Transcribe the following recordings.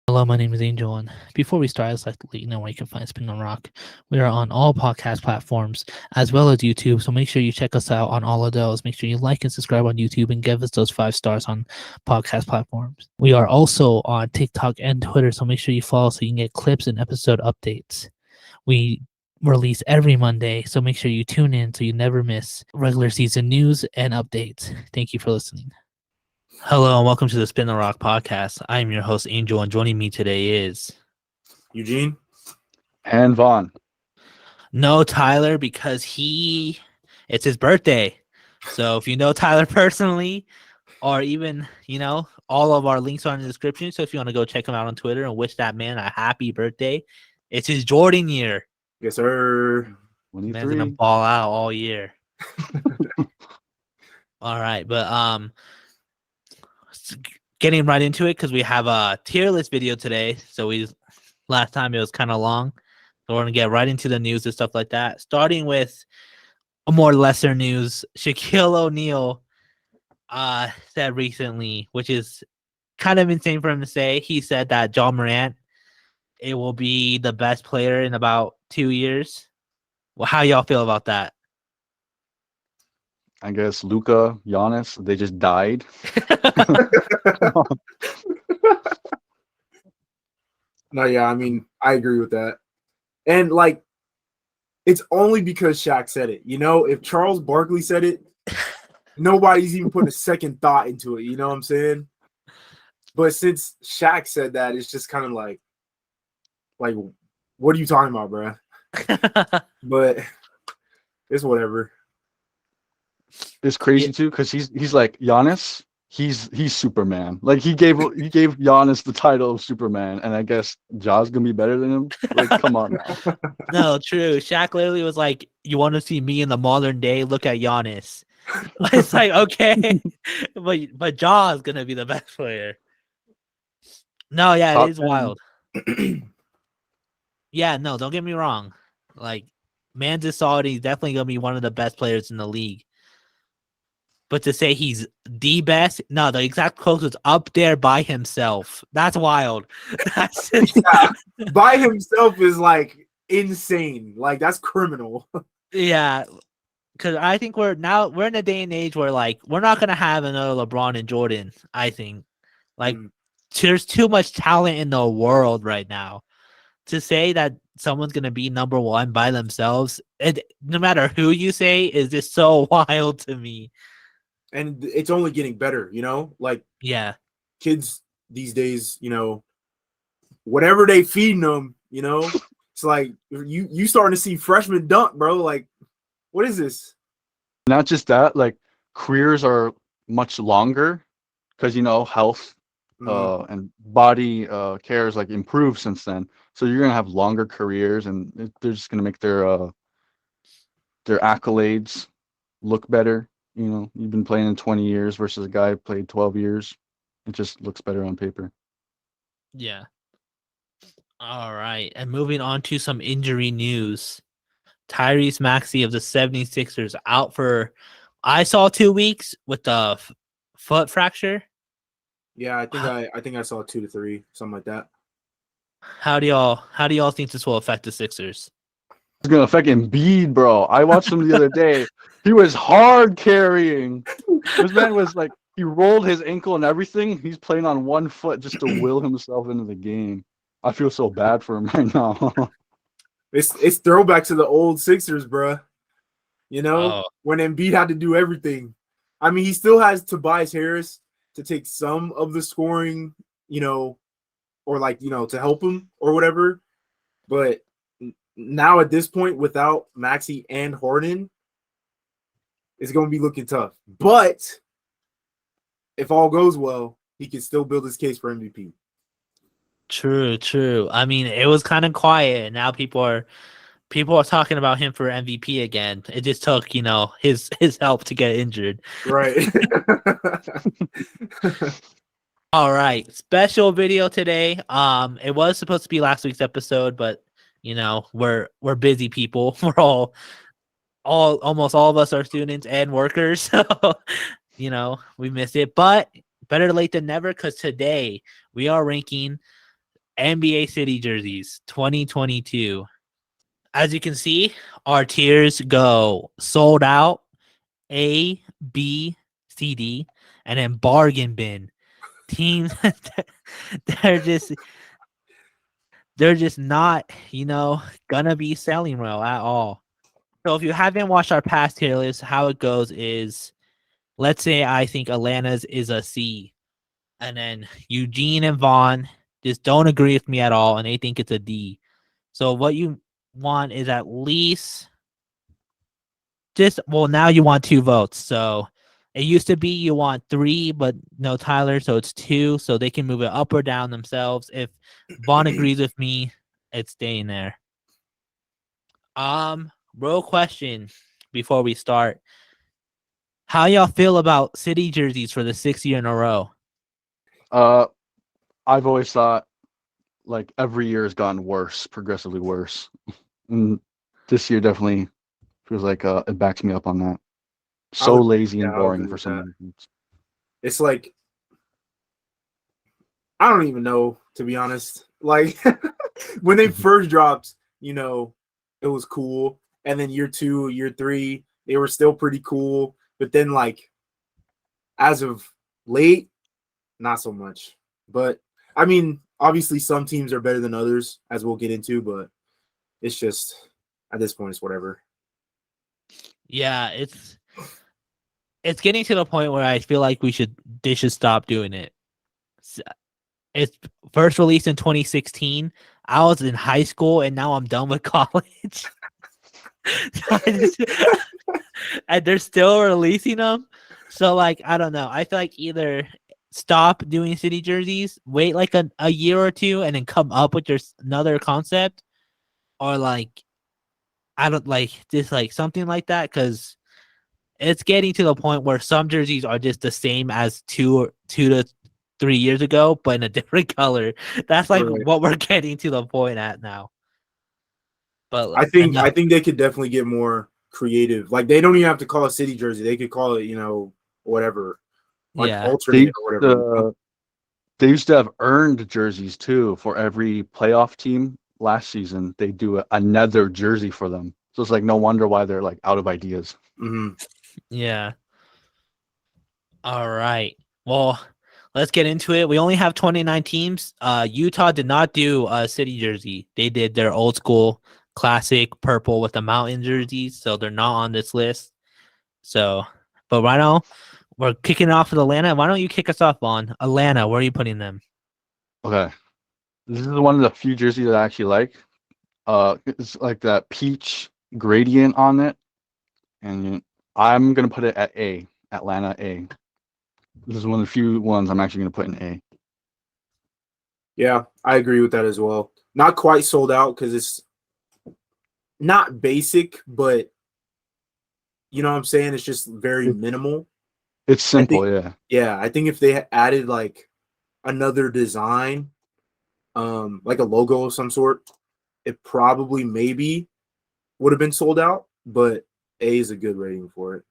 Hello, my name is Angel, and before we start, I'd like to let you know where you can find Spin on Rock. We are on all podcast platforms as well as YouTube, so make sure you check us out on all of those. Make sure you like and subscribe on YouTube and give us those 5 stars on podcast platforms. We are also on TikTok and Twitter, so make sure you follow so you can get clips and episode updates. We release every Monday, so make sure you tune in so you never miss regular season news and updates. Thank you for listening. Hello and welcome to the Spin the Rock podcast. I am your host Angel, and joining me today is Eugene? And Vaughn. no Tyler because it's his birthday. So if you know Tyler personally, or even all of our links are in the description. So if you want to go check him out on Twitter and wish that man a happy birthday, it's his Jordan year. Yes, sir. Man's 23. gonna ball out all year. All right, but getting right into it because we have a tier list video today. So last time it was kind of long, so we're gonna get right into the news and stuff like that. Starting with a more lesser news, Shaquille O'Neal said recently, which is kind of insane for him to say. He said that Ja Morant it will be the best player in about 2 years. Well, how y'all feel about that? I guess Luka, Giannis, they just died. No, yeah, I mean, I agree with that. And like, it's only because Shaq said it. If Charles Barkley said it, nobody's even putting a second thought into it. You know what I'm saying? But since Shaq said that, it's just kind of like, what are you talking about, bro? But it's whatever. It's crazy too, because he's like Giannis. He's Superman. Like he gave Giannis the title of Superman, and I guess Ja's gonna be better than him. Like, come on now. No, true. Shaq literally was like, "You want to see me in the modern day? Look at Giannis." It's like, okay, but Ja is gonna be the best player. No, yeah, Top it is 10. wild. Yeah, no, don't get me wrong. Like, man's is solid. He's definitely gonna be one of the best players in the league. But to say he's the best, no, the exact closest up there by himself. That's wild. That's Yeah, by himself is like insane. Like that's criminal. yeah. Because I think we're in a day and age where like we're not gonna have another LeBron and Jordan. I think like there's too much talent in the world right now to say that someone's gonna be number one by themselves. No matter who you say, is just so wild to me. And it's only getting better. Like Yeah, kids these days, whatever they feeding them, it's like you starting to see freshmen dunk, bro. Like, what is this? Not just that, like careers are much longer because health and body care is like improved since then. So you're gonna have longer careers, and they're just gonna make their accolades look better. You've been playing in 20 years versus a guy who played 12 years. It just looks better on paper. yeah. All right, and moving on to some injury news. Tyrese Maxey of the 76ers out for, I saw 2 weeks with the foot fracture. Yeah, I think I saw 2 to 3, something like that. How do y'all think this will affect the Sixers? It's gonna affect Embiid, bro. I watched him the other day. He was hard carrying. This man was like, he rolled his ankle and everything. He's playing on one foot just to will himself into the game. I feel so bad for him right now. It's throwback to the old Sixers, bro. Oh. When Embiid had to do everything. I mean, he still has Tobias Harris to take some of the scoring, or like, to help him or whatever. But now at this point, without Maxey and Harden, it's going to be looking tough. But if all goes well, he can still build his case for MVP. True. I mean, it was kind of quiet, and now people are talking about him for MVP again. It just took, his help to get injured. Right. All right, special video today. It was supposed to be last week's episode, but we're busy people. We're almost all of us are students and workers, so we missed it. But better late than never, because today we are ranking NBA City jerseys 2022. As you can see, our tiers go sold out, A, B, C, D, and then bargain bin. Teams they're just they're just not, gonna be selling well at all. So if you haven't watched our past tier list, how it goes is, let's say I think Atlanta's is a C, and then Eugene and Vaughn just don't agree with me at all, and they think it's a D. So what you want is at least now you want 2 votes. So it used to be you want 3, but no Tyler, so it's 2, so they can move it up or down themselves. If Vaughn agrees with me, it's staying there. Real question before we start. How y'all feel about city jerseys for the 6th year in a row? I've always thought like every year has gotten worse, progressively worse. And this year definitely feels like it backs me up on that. So lazy and I would boring agree for with some that. reasons. It's like I don't even know, to be honest. Like when they first dropped, it was cool, and then year 2, year 3, they were still pretty cool. But then, like, as of late, not so much. But I mean, obviously, some teams are better than others, as we'll get into. But it's just at this point, it's whatever. Yeah, it's getting to the point where I feel like they should stop doing it. It's first released in 2016. I was in high school, and now I'm done with college. And they're still releasing them. So, like, I don't know. I feel like either stop doing city jerseys, wait like a year or 2, and then come up with another concept, or like, I don't like just like something like that, because it's getting to the point where some jerseys are just the same as 2 to 3 years ago, but in a different color. That's like Right. what we're getting to the point at now. But I think they could definitely get more creative. Like they don't even have to call it city jersey. They could call it, whatever, like yeah, alternate or whatever. They used to have earned jerseys too for every playoff team. Last season, they do another jersey for them. So it's like no wonder why they're like out of ideas. Mm-hmm. yeah. All right. Well, let's get into it. We only have 29 teams. Utah did not do a city jersey. They did their old school classic purple with the mountain jerseys, so they're not on this list. So, but right now we're kicking off with Atlanta. Why don't you kick us off on Atlanta? Where are you putting them? Okay, this is one of the few jerseys that I actually like. It's like that peach gradient on it, and I'm gonna put it at A, Atlanta A. This is one of the few ones I'm actually gonna put in A. Yeah, I agree with that as well. Not quite sold out because it's not basic, but you know what I'm saying? It's just very minimal. It's simple, think- Yeah, I think if they added like another design, like a logo of some sort, it probably maybe would have been sold out, but A is a good rating for it.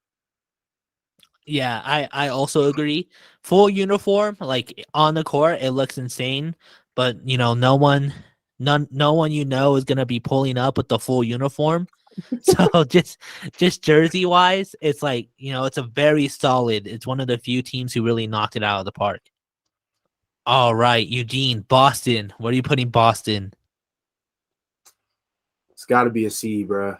Yeah, I also agree. Full uniform, like on the court, it looks insane, but no one is gonna be pulling up with the full uniform. So just jersey wise, it's like it's a very solid. It's one of the few teams who really knocked it out of the park. All right, Eugene, Boston. Where are you putting Boston? It's got to be a C, bro.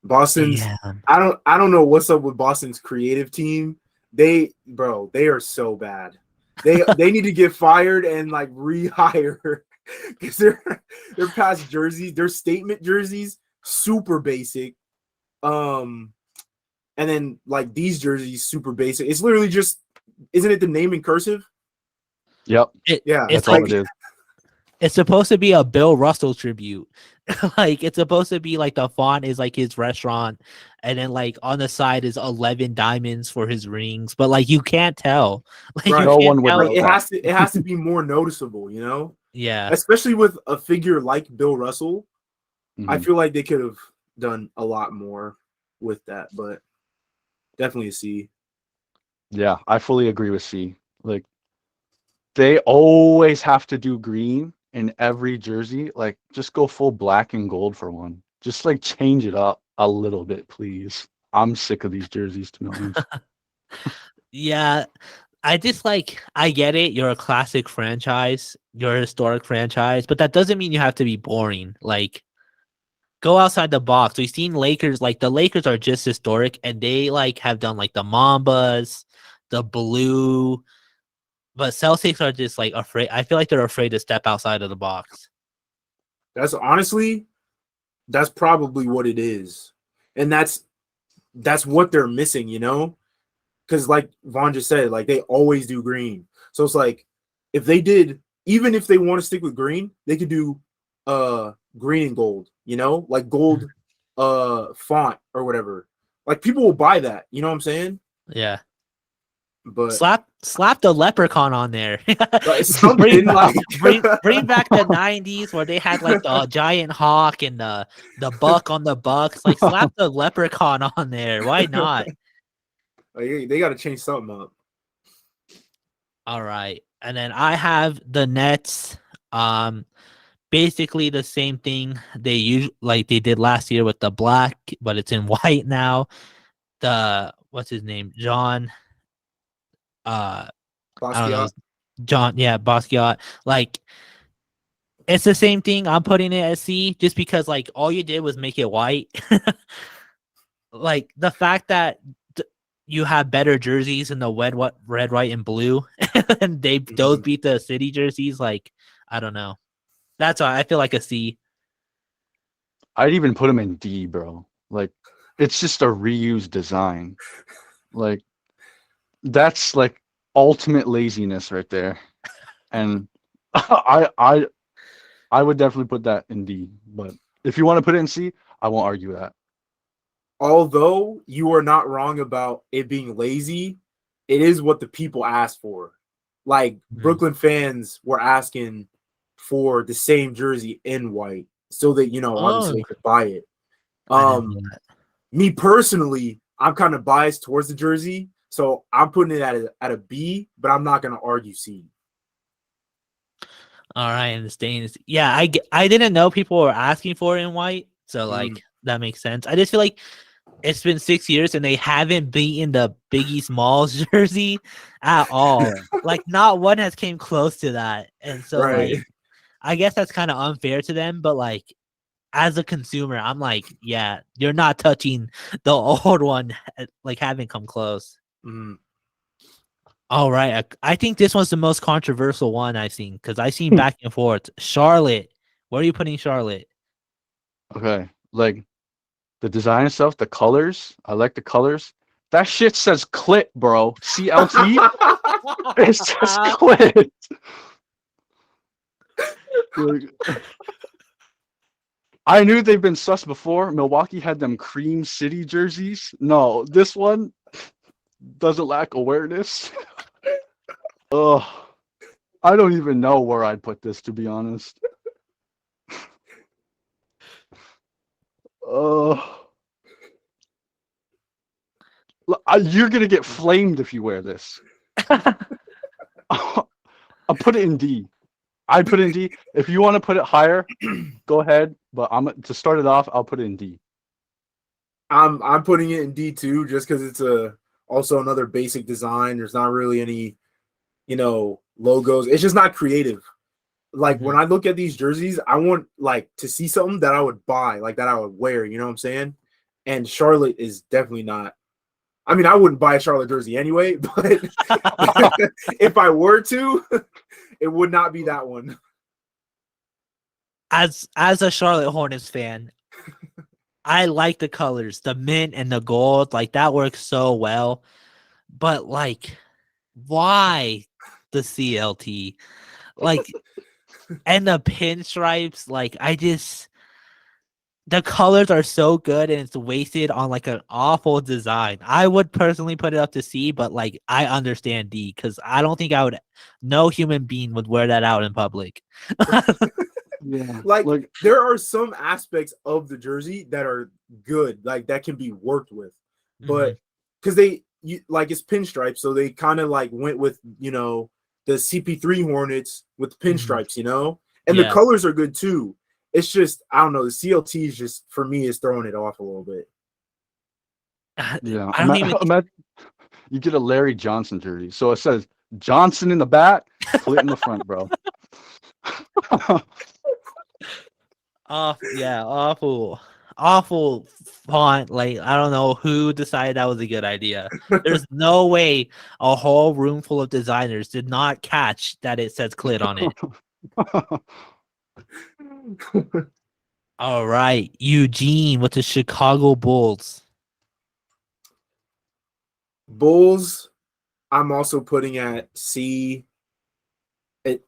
Boston's. Yeah. I don't know what's up with Boston's creative team. They are so bad. They need to get fired and like rehire because their past jerseys, their statement jerseys, super basic. And then like these jerseys, super basic. It's literally just, isn't it the name in cursive? Yep. Yeah, It's That's all like it is. it's supposed to be a Bill Russell tribute. Like it's supposed to be like the font is like his restaurant, and then like on the side is 11 diamonds for his rings, but like you can't tell. Like Right. you No can't one would tell. know Like that. it has to be more noticeable, Yeah. especially with a figure like Bill Russell. I Mhm. feel like they could have done a lot more with that, but definitely a C. Yeah, I fully agree with C. Like they always have to do green, in every jersey. Like, just go full black and gold for one. Just like change it up a little bit, please. I'm sick of these jerseys, to be honest. Yeah, I just like I get it. You're a classic franchise, you're a historic franchise, but that doesn't mean you have to be boring. Like, go outside the box. We've seen Lakers, like the Lakers are just historic, and they like have done like the Mambas, the blue, but Celtics are just like afraid. I feel like they're afraid to step outside of the box. That's honestly, that's probably what it is, and that's what they're missing, you know. Because like Vaughn just said, like they always do green. So it's like if they did, even if they want to stick with green, they could do green and gold, you know, like gold font or whatever. Like people will buy that, you know what I'm saying? Yeah. But Slap the leprechaun on there. like, something like bring back the 90s where they had like the giant hawk and the buck on the Bucks. Like slap the leprechaun on there. Why not? like, they got to change something up. All right. And then I have the Nets. Basically the same thing like they did last year with the black, but it's in white now. The what's his name? John I don't know. Basquiat. John, yeah, Basquiat. Like it's the same thing. I'm putting it at C just because like all you did was make it white. Like the fact that you have better jerseys in the red, white, and blue, and those beat the city jerseys. Like I don't know. That's why I feel like a C. I'd even put them in D, bro. Like, it's just a reused design. Like, that's like ultimate laziness right there. And I would definitely put that in D. But if you want to put it in C, I won't argue that. Although you are not wrong about it being lazy, it is what the people asked for. Like Brooklyn fans were asking for the same jersey in white so that, you know, obviously they could buy it. Me personally, I'm kind of biased towards the jersey, so I'm putting it at a B, but I'm not going to argue C. All right, and the stains. Yeah, I didn't know people were asking for it in white, so like that makes sense. I just feel like it's been 6 years and they haven't beaten the Biggie Smalls jersey at all. Like not one has came close to that, and so like I guess that's kind of unfair to them. But like as a consumer, I'm like, yeah, you're not touching the old one. Like haven't come close. All right, I think this one's the most controversial one I've seen because I've seen back and forth. Charlotte, where are you putting Charlotte? Okay, like the design stuff, the colors. I like the colors. That shit says clit, bro. CLT. It says clit. I knew they've been sus before. Milwaukee had them cream city jerseys. No, this one doesn't lack awareness. Ugh. I don't even know where I'd put this, to be honest. You're gonna get flamed if you wear this. I'll put it in D. I'd put it in D. If you want to put it higher, go ahead. But to start it off, I'll put it in D. I'm putting it in D too, just because it's also another basic design. There's not really any, you know, logos. It's just not creative. Like when I look at these jerseys, I want like to see something that I would buy, like that I would wear. You know what I'm saying? And Charlotte is definitely not. I mean, I wouldn't buy a Charlotte jersey anyway, but if I were to, it would not be that one. As a Charlotte Hornets fan, I like the colors, the mint and the gold. Like that works so well. But like, why the CLT? Like, and the pinstripes. Like, the colors are so good and it's wasted on like an awful design. I would personally put it up to C, but like I understand D because I don't think no human being would wear that out in public. Yeah, like there are some aspects of the jersey that are good, like that can be worked with, but because like it's pinstripes, so they kind of like went with, you know, the CP3 Hornets with pinstripes, you know, And the Yeah. colors are good too. It's just I don't know. The CLT is just for me is throwing it off a little bit. Yeah, I don't even. you get a Larry Johnson jersey, so it says Johnson in the back, Clit in the front, bro. Yeah, awful font. Like I don't know who decided that was a good idea. There's no way a whole room full of designers did not catch that it says Clit on it. All right, Eugene with the Chicago Bulls. Bulls, I'm also putting at C. It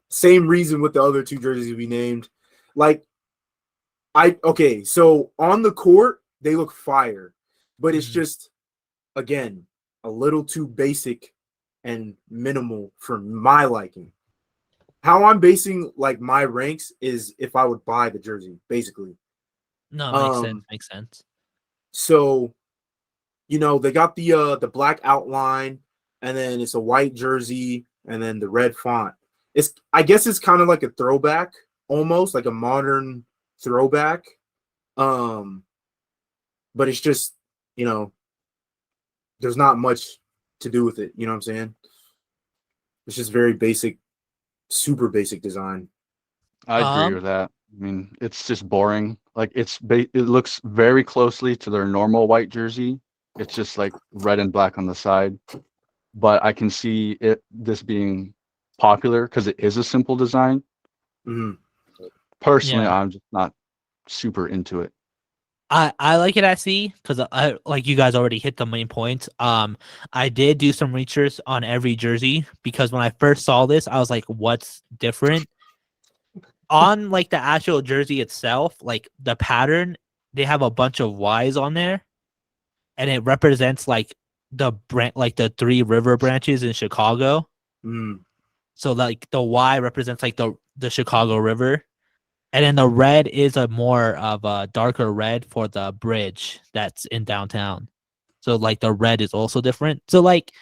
same reason with the other two jerseys we named. Like so on the court they look fire, but it's just again a little too basic and minimal for my liking. How I'm basing like my ranks is if I would buy the jersey, basically. No, makes sense. Makes sense. So, they got the black outline, and then it's a white jersey, and then the red font. I guess it's kind of like a throwback, almost like a modern throwback. But it's just, there's not much to do with it. You know what I'm saying? It's just very basic, super basic design. I agree with that. I mean, it's just boring. Like it looks very closely to their normal white jersey. It's just like red and black on the side. But I can see this being popular because it is a simple design. Mm-hmm. Personally, Yeah. I'm just not super into it. I like it at C because I like you guys already hit the main points. I did do some research on every jersey because when I first saw this, I was like, "What's different?" On like the actual jersey itself, like the pattern, they have a bunch of Y's on there, and it represents like the three river branches in Chicago. Mm. So like the Y represents like the Chicago River. And then the red is a more of a darker red for the bridge that's in downtown. So like the red is also different. So like,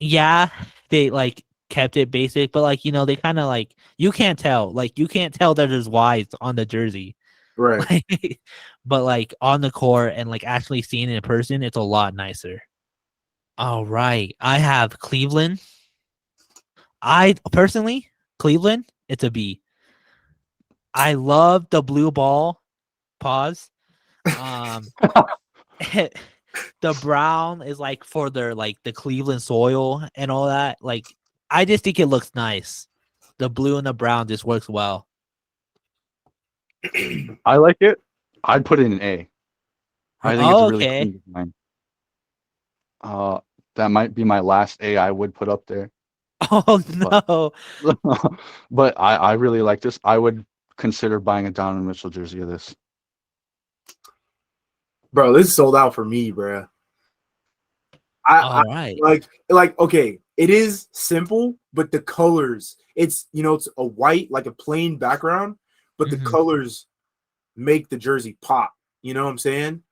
yeah, they like kept it basic, but like, they kind of like, you can't tell that there's Y's on the jersey. Right. But like on the court and like actually seeing it in person, it's a lot nicer. All right. I have Cleveland. I personally, Cleveland, it's a B. I love the blue ball. Pause. The brown is like for their like the Cleveland soil and all that. Like I just think it looks nice. The blue and the brown just works well. I like it. I'd put it in an A. I think it's a really okay. clean design. That might be my last A I would put up there. Oh no. But I really like this. I would consider buying a Donovan Mitchell jersey of this. Bro, this is sold out for me, bro. All right. Like okay, it is simple, but the colors, it's it's a white, like a plain background, but the colors make the jersey pop. You know what I'm saying?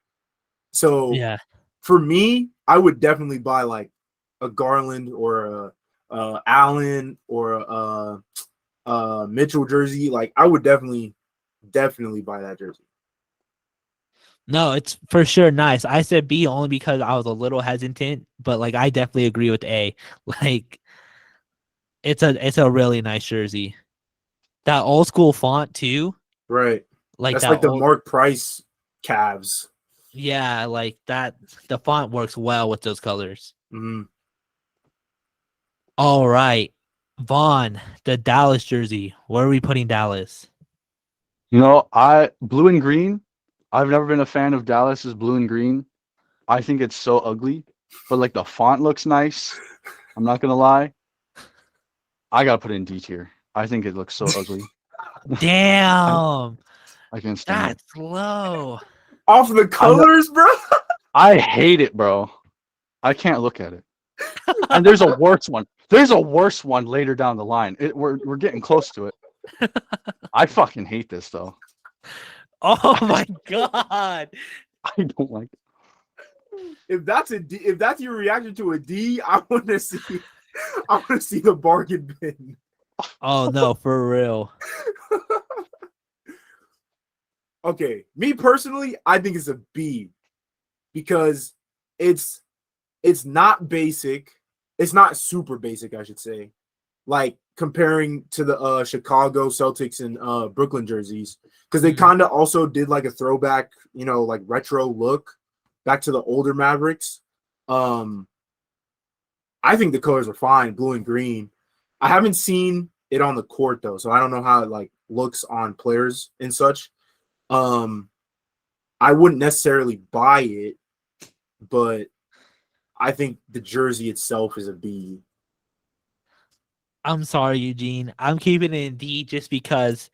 So yeah, for me, I would definitely buy like a Garland or a Allen or a Mitchell jersey. Like I would definitely buy that jersey. no, it's for sure nice. I said B only because I was a little hesitant, but like I definitely agree with A. Like it's a really nice jersey. That old school font too. Right. Like that's that like the Mark Price Cavs. Yeah, like that. The font works well with those colors. Mm-hmm. All right, Vaughn, the Dallas jersey. Where are we putting Dallas? Blue and green. I've never been a fan of Dallas's blue and green. I think it's so ugly, but like the font looks nice. I'm not gonna lie. I gotta put it in D tier. I think it looks so ugly. Damn, I can't stand it. that's low. Off the colors, bro. I hate it, bro. I can't look at it. And there's a worse one. There's a worse one later down the line. We're getting close to it. I fucking hate this though. Oh my god. I don't like it. If that's a D, if that's your reaction to a D, I want to see the bargain bin. Oh no, for real. Okay, me personally, I think it's a B because it's not basic. It's not super basic, I should say. Like comparing to the Chicago Celtics and Brooklyn jerseys, because they kind of also did like a throwback, like retro look back to the older Mavericks. I think the colors are fine, blue and green. I haven't seen it on the court though, so I don't know how it like looks on players and such. I wouldn't necessarily buy it, but I think the jersey itself is a B. I'm sorry, Eugene. I'm keeping it in D just because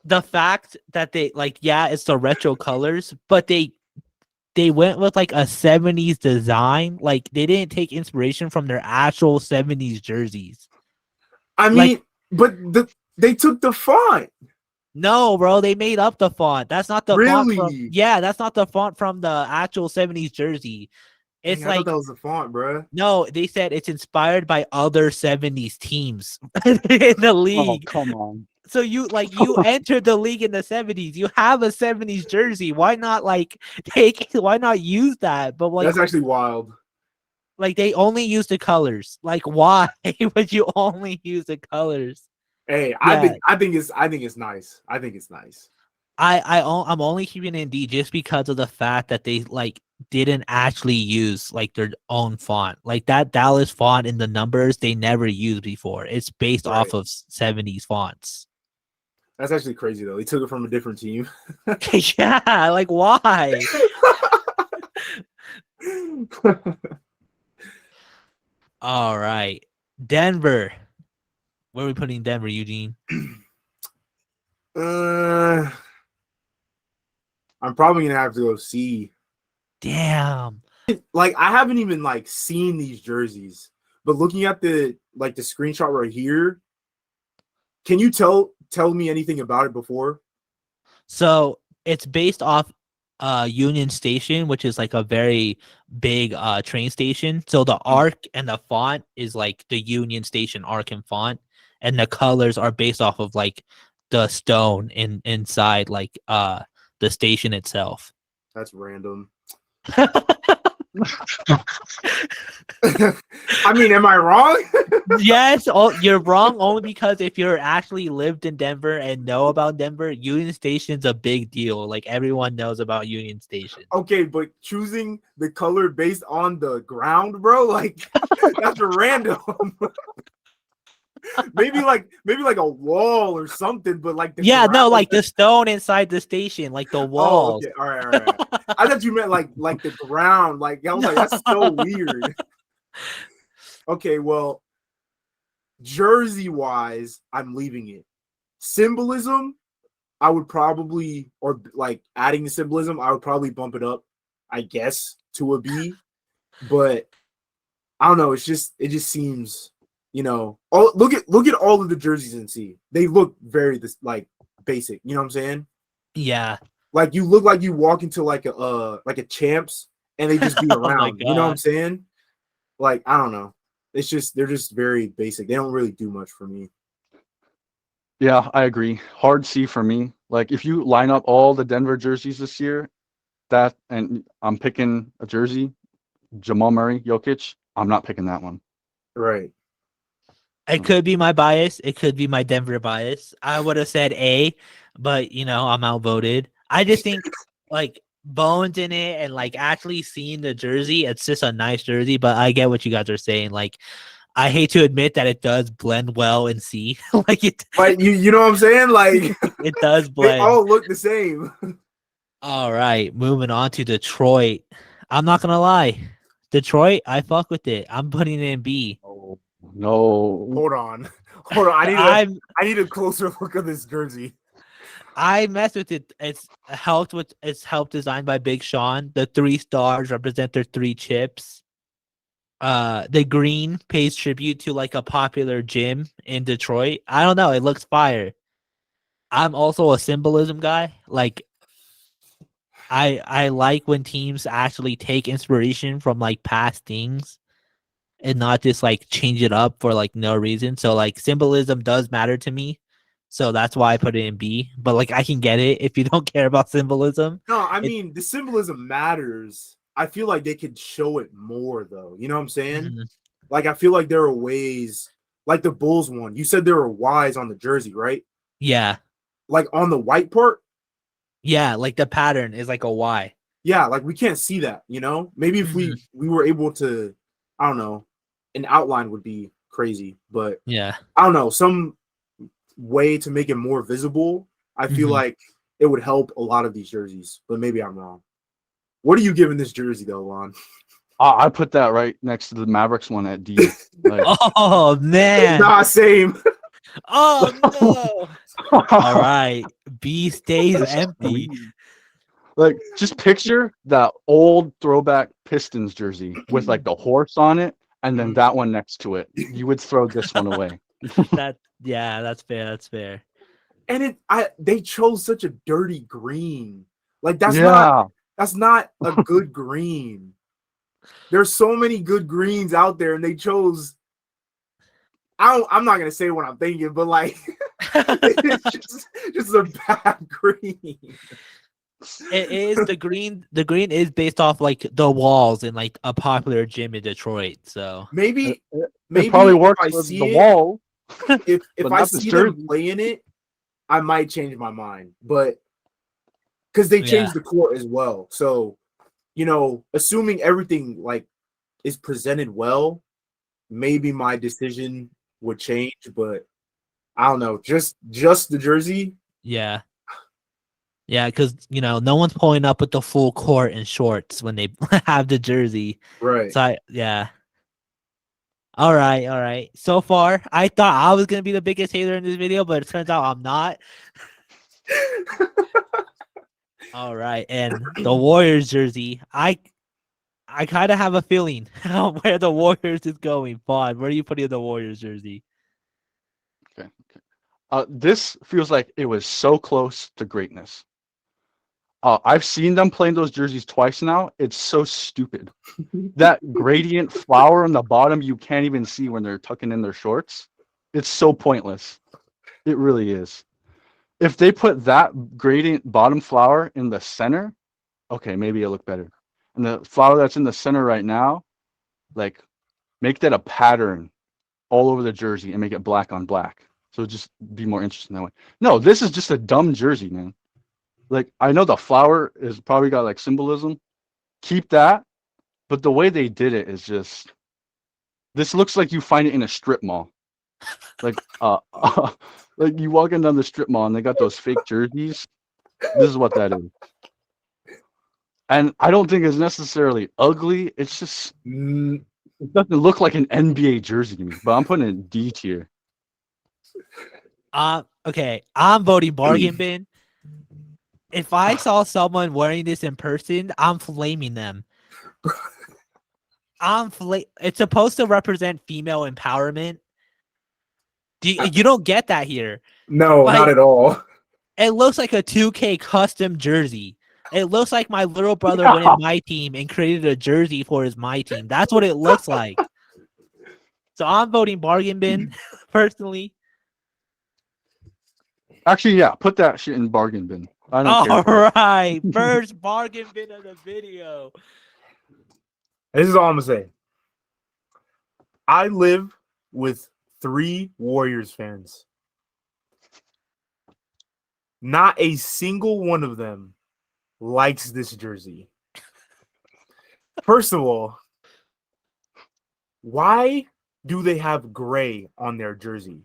the fact that they like, yeah, it's the retro colors, but they went with like a 70s design. Like they didn't take inspiration from their actual 70s jerseys. I mean, but they took the font. No, bro, they made up the font. That's not the font from, Really? that's not the font from the actual 70s jersey. It's Dang, I like, thought that was the font, bro. no, they said it's inspired by other 70s teams in the Oh, league. come on. So you entered the league in the 70s. You have a 70s jersey. Why not why not use that? But like That's actually wild. like they only use the colors. Like why would you only use the colors? Hey, Yeah. I think it's nice. I think it's nice. I'm only keeping it in D just because of the fact that they like didn't actually use like their own font. Like that Dallas font in the numbers they never used before. It's based off of 70s fonts. That's actually crazy though. He took it from a different team. Yeah, like why? All right. Denver. Where are we putting Denver, Eugene? I'm probably gonna have to go C. Damn. Like I haven't even like seen these jerseys, but looking at the screenshot right here, can you tell me anything about it before? So it's based off Union Station, which is like a very big train station. So the arc and the font is like the Union Station arc and font, and the colors are based off of like the stone inside like the station itself. That's random. I mean, am I wrong? Yes, you're wrong only because if you're actually lived in Denver and know about Denver, Union Station's a big deal. Like everyone knows about Union Station. Okay, but choosing the color based on the ground, bro, like that's random. maybe like a wall or something, but like the Yeah, no, ground, like the stone inside the station, like the walls. Oh, okay. All right. I thought you meant like the ground. Like I was like, that's so weird. Okay, well, jersey wise, I'm leaving it. Symbolism, I would probably, or like adding the symbolism, I would probably bump it up, I guess, to a B. But I don't know. It just seems, look at all of the jerseys and see. They look very like basic. You know what I'm saying? Yeah. Like you look like you walk into like a Champs and they just be around. You know what I'm saying? Like I don't know. It's just they're just very basic. They don't really do much for me. Yeah, I agree. Hard C for me. Like if you line up all the Denver jerseys this year, and I'm picking a jersey, Jamal Murray, Jokic, I'm not picking that one. Right. It could be my bias. It could be my Denver bias. I would have said A, but I'm outvoted. I just think like bones in it and like actually seeing the jersey, it's just a nice jersey. But I get what you guys are saying. Like, I hate to admit that it does blend well in C. Like it. Like you know what I'm saying? Like it does blend. They all look the same. All right, moving on to Detroit. I'm not gonna lie, Detroit. I fuck with it. I'm putting it in B. Oh, no. Hold on. I need a closer look at this jersey. I mess with it. It's helped designed by Big Sean. The 3 stars represent their 3 chips. The green pays tribute to like a popular gym in Detroit. I don't know. It looks fire. I'm also a symbolism guy. Like I like when teams actually take inspiration from like past things and not just like change it up for like no reason. So like symbolism does matter to me. So that's why I put it in B. But like I can get it if you don't care about symbolism. No, I It, mean the symbolism matters. I feel like they could show it more though. You know what I'm saying? Mhm. Like I feel like there are ways, like the Bulls one. You said there were Y's on the jersey, right? Yeah. Like on the white part. Yeah, like the pattern is like a Y. Yeah, like we can't see that. Maybe if Mhm. we were able to, I don't know, an outline would be crazy, but Yeah. I don't know, some way to make it more visible. I feel Mhm. like it would help a lot of these jerseys, but maybe I'm wrong. What are you giving this jersey though, Lon? I put that right next to the Mavericks one at D. Like, Oh man. Nah, same. Oh no. All right. B stays It's empty. weird. Like, just picture that old throwback Pistons jersey with like the horse on it, and then that one next to it. You would throw this one away. That's fair. That's fair. And they chose such a dirty green. Like that's Yeah. not a good green. There's so many good greens out there, and they chose. I'm not gonna say what I'm thinking, but like it's just a bad green. It is the green. The green is based off like the walls in like a popular gym in Detroit. So Maybe It probably if works I for see the it, wall. if but I not the see them jersey. play in it, I might change my mind. But because they Yeah. changed the court as well, so assuming everything like is presented well, maybe my decision would change. But I don't know, just the jersey. yeah, because no one's pulling up with the full court in shorts when they have the jersey. Right. So yeah. All right. So far, I thought I was gonna be the biggest hater in this video, but it turns out I'm not. All right, and the Warriors jersey, I kind of have a feeling where the Warriors is going. Vaughn, where are you putting the Warriors jersey? Okay. This feels like it was so close to greatness. I've seen them playing those jerseys twice now. It's so stupid. That gradient flower on the bottom, you can't even see when they're tucking in their shorts. It's so pointless. It really is. If they put that gradient bottom flower in the center, okay, maybe it'll look better. And the flower that's in the center right now, like, make that a pattern all over the jersey and make it black on black. So just be more interesting that way. No, this is just a dumb jersey, man. Like, I know the flower is probably got like symbolism. Keep that, but the way they did it is just. This looks like you find it in a strip mall. Like, like you walking down the strip mall and they got those fake jerseys. This is what that is. And I don't think it's necessarily ugly. It's just it doesn't look like an NBA jersey to me. But I'm putting it in D tier. Okay, I'm voting bargain bin. If I saw someone wearing this in person, I'm flaming them. It's supposed to represent female empowerment. You don't get that here. No, Like, not at all. It looks like a 2K custom jersey. It looks like my little brother went in my team and created a jersey for my team. That's what it looks like. So I'm voting bargain bin, personally. Actually, yeah, put that shit in bargain bin. I don't care. All right, first bargain bin of the video. This is all I'm gonna say. I live with 3 Warriors fans. Not a single one of them likes this jersey. First of all, why do they have gray on their jersey?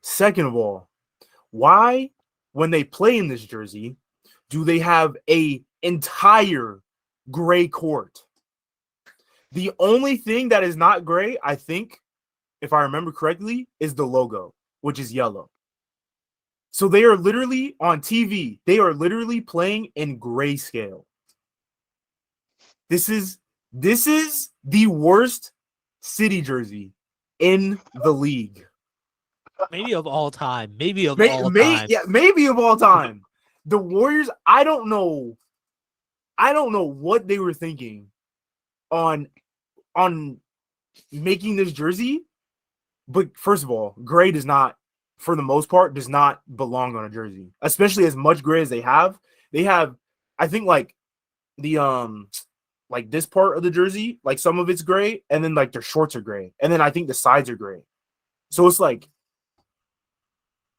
Second of all, why, when they play in this jersey, do they have a entire gray court? The only thing that is not gray, I think, if I remember correctly, is the logo, which is yellow. So they are literally on TV. They are literally playing in grayscale. This is the worst city jersey in the league. Maybe of all time. Maybe of all time. Yeah, maybe of all time. The Warriors, I don't know what they were thinking on on making this jersey. But first of all, gray does not, for the most part, does not belong on a jersey, especially as much gray as they have. They have, I think, like the like this part of the jersey, like some of it's gray, and then like their shorts are gray, and then I think the sides are gray. So it's like,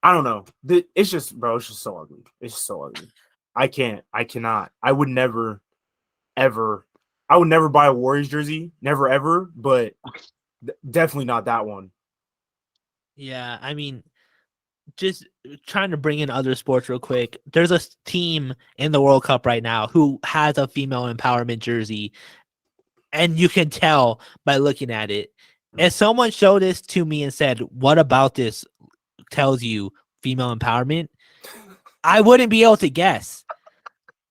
I don't know. It's just, bro, it's just so ugly. It's just so ugly. I cannot. I would never, ever. I would never buy a Warriors jersey, never ever. But definitely not that one. Yeah, I mean, just trying to bring in other sports real quick. There's a team in the World Cup right now who has a female empowerment jersey, and you can tell by looking at it. If someone showed this to me and said, "What about this tells you female empowerment?" I wouldn't be able to guess.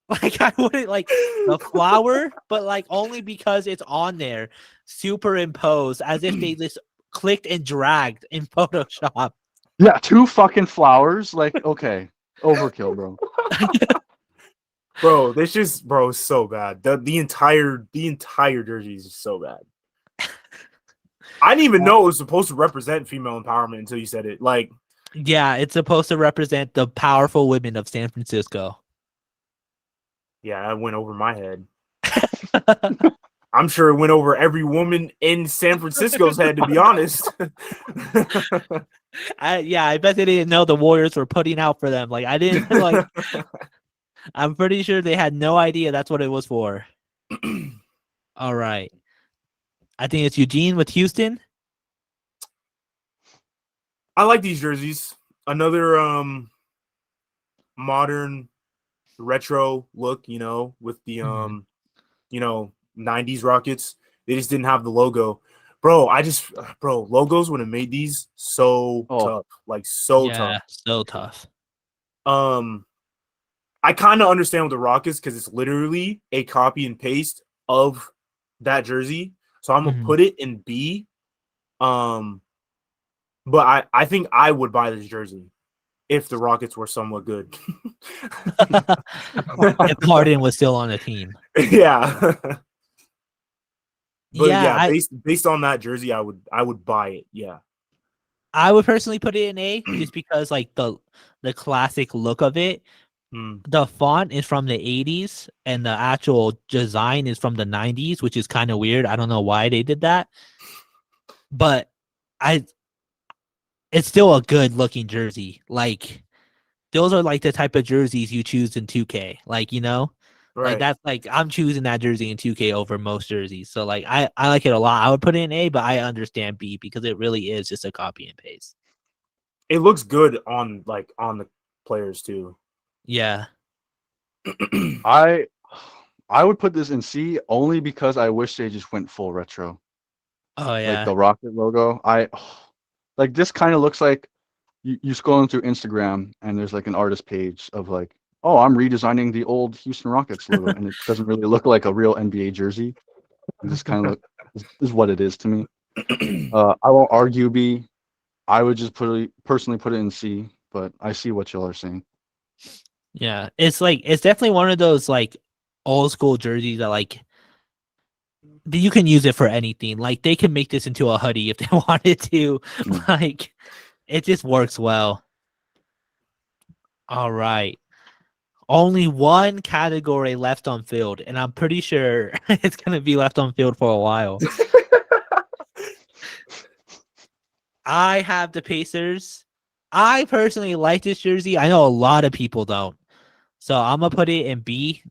Like I wouldn't like the flower, but like only because it's on there, superimposed as if they just clicked and dragged in Photoshop. Yeah, 2 fucking flowers. Like, okay, overkill, bro. Bro, this just, bro, is so bad. The entire jersey is just so bad. I didn't even know it was supposed to represent female empowerment until you said it. Like, yeah, it's supposed to represent the powerful women of San Francisco. yeah, that went over my head. I'm sure it went over every woman in San Francisco's head, to be honest. I bet they didn't know the Warriors were putting out for them. Like I didn't like. I'm pretty sure they had no idea that's what it was for. All right, I think it's Eugene with Houston. I like these jerseys. Another modern retro look, with the 90s Rockets. They just didn't have the logo. Bro, logos would have made these so tough. Like so tough. So tough. I kind of understand with the Rockets because it's literally a copy and paste of that jersey. So I'm gonna put it in B. But I think I would buy this jersey if the Rockets were somewhat good. If Harden was still on the team. Yeah. But yeah, based on that jersey, I would buy it. Yeah. I would personally put it in A just because like the classic look of it. The font is from the 80s and the actual design is from the 90s, which is kind of weird. I don't know why they did that. But it's still a good looking jersey. Like those are like the type of jerseys you choose in 2K. Like, Right. Like that's like I'm choosing that jersey in 2K over most jerseys. So like I like it a lot. I would put it in A, but I understand B because it really is just a copy and paste. It looks good on the players too. Yeah. I would put this in C only because I wish they just went full retro. Oh yeah. Like the Rocket logo. Like this kind of looks like you scrolling through Instagram and there's like an artist page of like, oh, I'm redesigning the old Houston Rockets logo, and it doesn't really look like a real NBA jersey. It just kind of is what it is to me. I won't argue B. I would just personally put it in C, but I see what y'all are saying. Yeah, it's definitely one of those like old school jerseys that like you can use it for anything. Like they can make this into a hoodie if they wanted to. Like it just works well. All right. Only one category left on field, and I'm pretty sure it's going to be left on field for a while. I have the Pacers. I personally like this jersey. I know a lot of people don't. So I'm going to put it in B.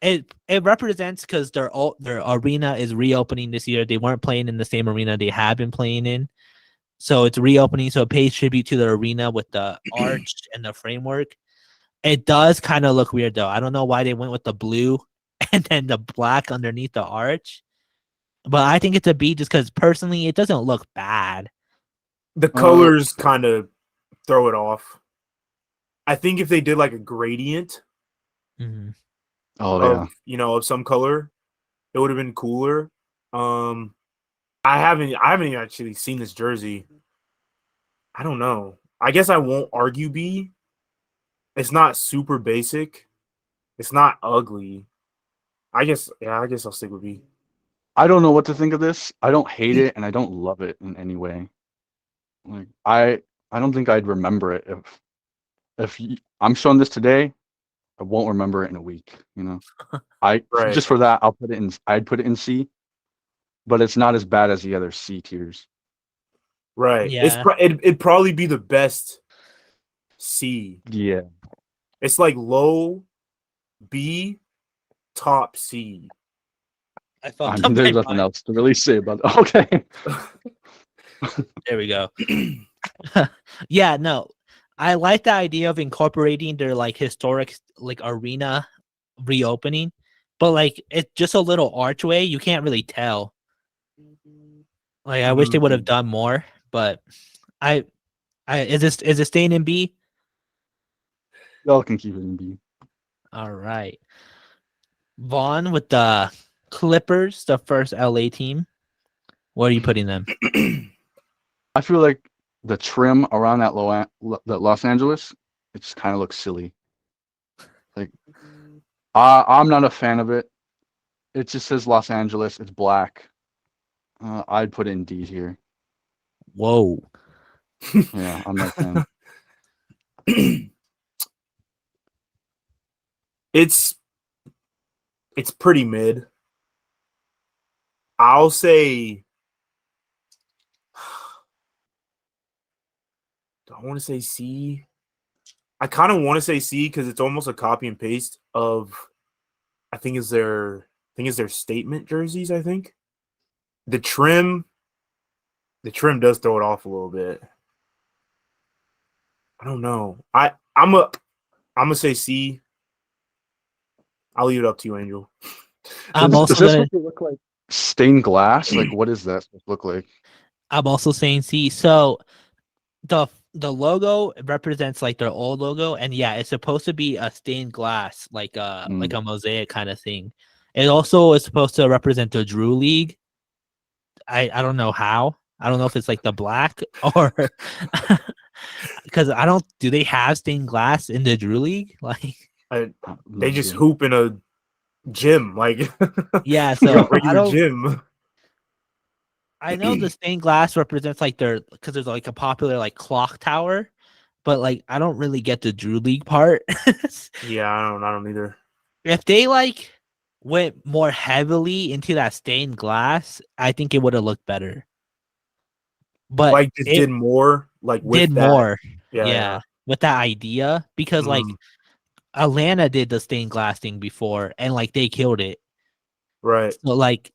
It represents because their arena is reopening this year. They weren't playing in the same arena they had been playing in. So it's reopening. So it pays tribute to the arena with the arch and the framework. It does kind of look weird, though. I don't know why they went with the blue and then the black underneath the arch. But I think it's a B just because, personally, it doesn't look bad. The colors kind of throw it off. I think if they did like a gradient of some color, it would have been cooler. I haven't actually seen this jersey. I don't know. I guess I won't argue B. It's not super basic. It's not ugly. I guess I'll stick with B. I don't know what to think of this. I don't hate it and I don't love it in any way. Like I don't think I'd remember it I'm showing this today. I won't remember it in a week. You know, Right. just for that I'd put it in C, but it's not as bad as the other C tiers. Right. Yeah. It'd probably be the best C. Yeah, It's like low B, top C. I I fucked mean, up my there's nothing mind. else to really say about it. Okay. There we go. Yeah, no. I like the idea of incorporating their like historic like arena reopening, but like it's just a little archway. You can't really tell. Like I wish they would have Mm. done more, but I is it staying in B? Y'all can keep it in B. All right. Vaughn with the Clippers, the first LA team. Where are you putting them? I feel like the trim around that Los Angeles, it just kind of looks silly. Like I'm not a fan of it. It just says Los Angeles. It's black. I'd put it in D here. Whoa. Yeah, I'm not a fan. It's pretty mid. I'll say do I want to say C? I kind of want to say C because it's almost a copy and paste of I think is their statement jerseys, I think. The trim does throw it off a little bit. I don't know. I'm gonna say C. I'll leave it up to you, Angel. I'm Does also this gonna look like stained glass? Like, what is that supposed to look like? I'm also saying C. So the logo represents like their old logo, and yeah, it's supposed to be a stained glass, like Mm. a mosaic kind of thing. It also is supposed to represent the Drew League. I don't know how. I don't know if it's like the black or because I don't. Do they have stained glass in the Drew League? Like, They just Yeah. hoop in a gym, like yeah. a So I regular don't. gym. I know the stained glass represents like their because there's like a popular like clock tower, but like I don't really get the Drew League part. Yeah, I don't either. If they like went more heavily into that stained glass, I think it would have looked better. But Like just it did more, like with did that. more, Yeah. with that idea because like Mm, Atlanta did the stained glass thing before and like they killed it. right. So like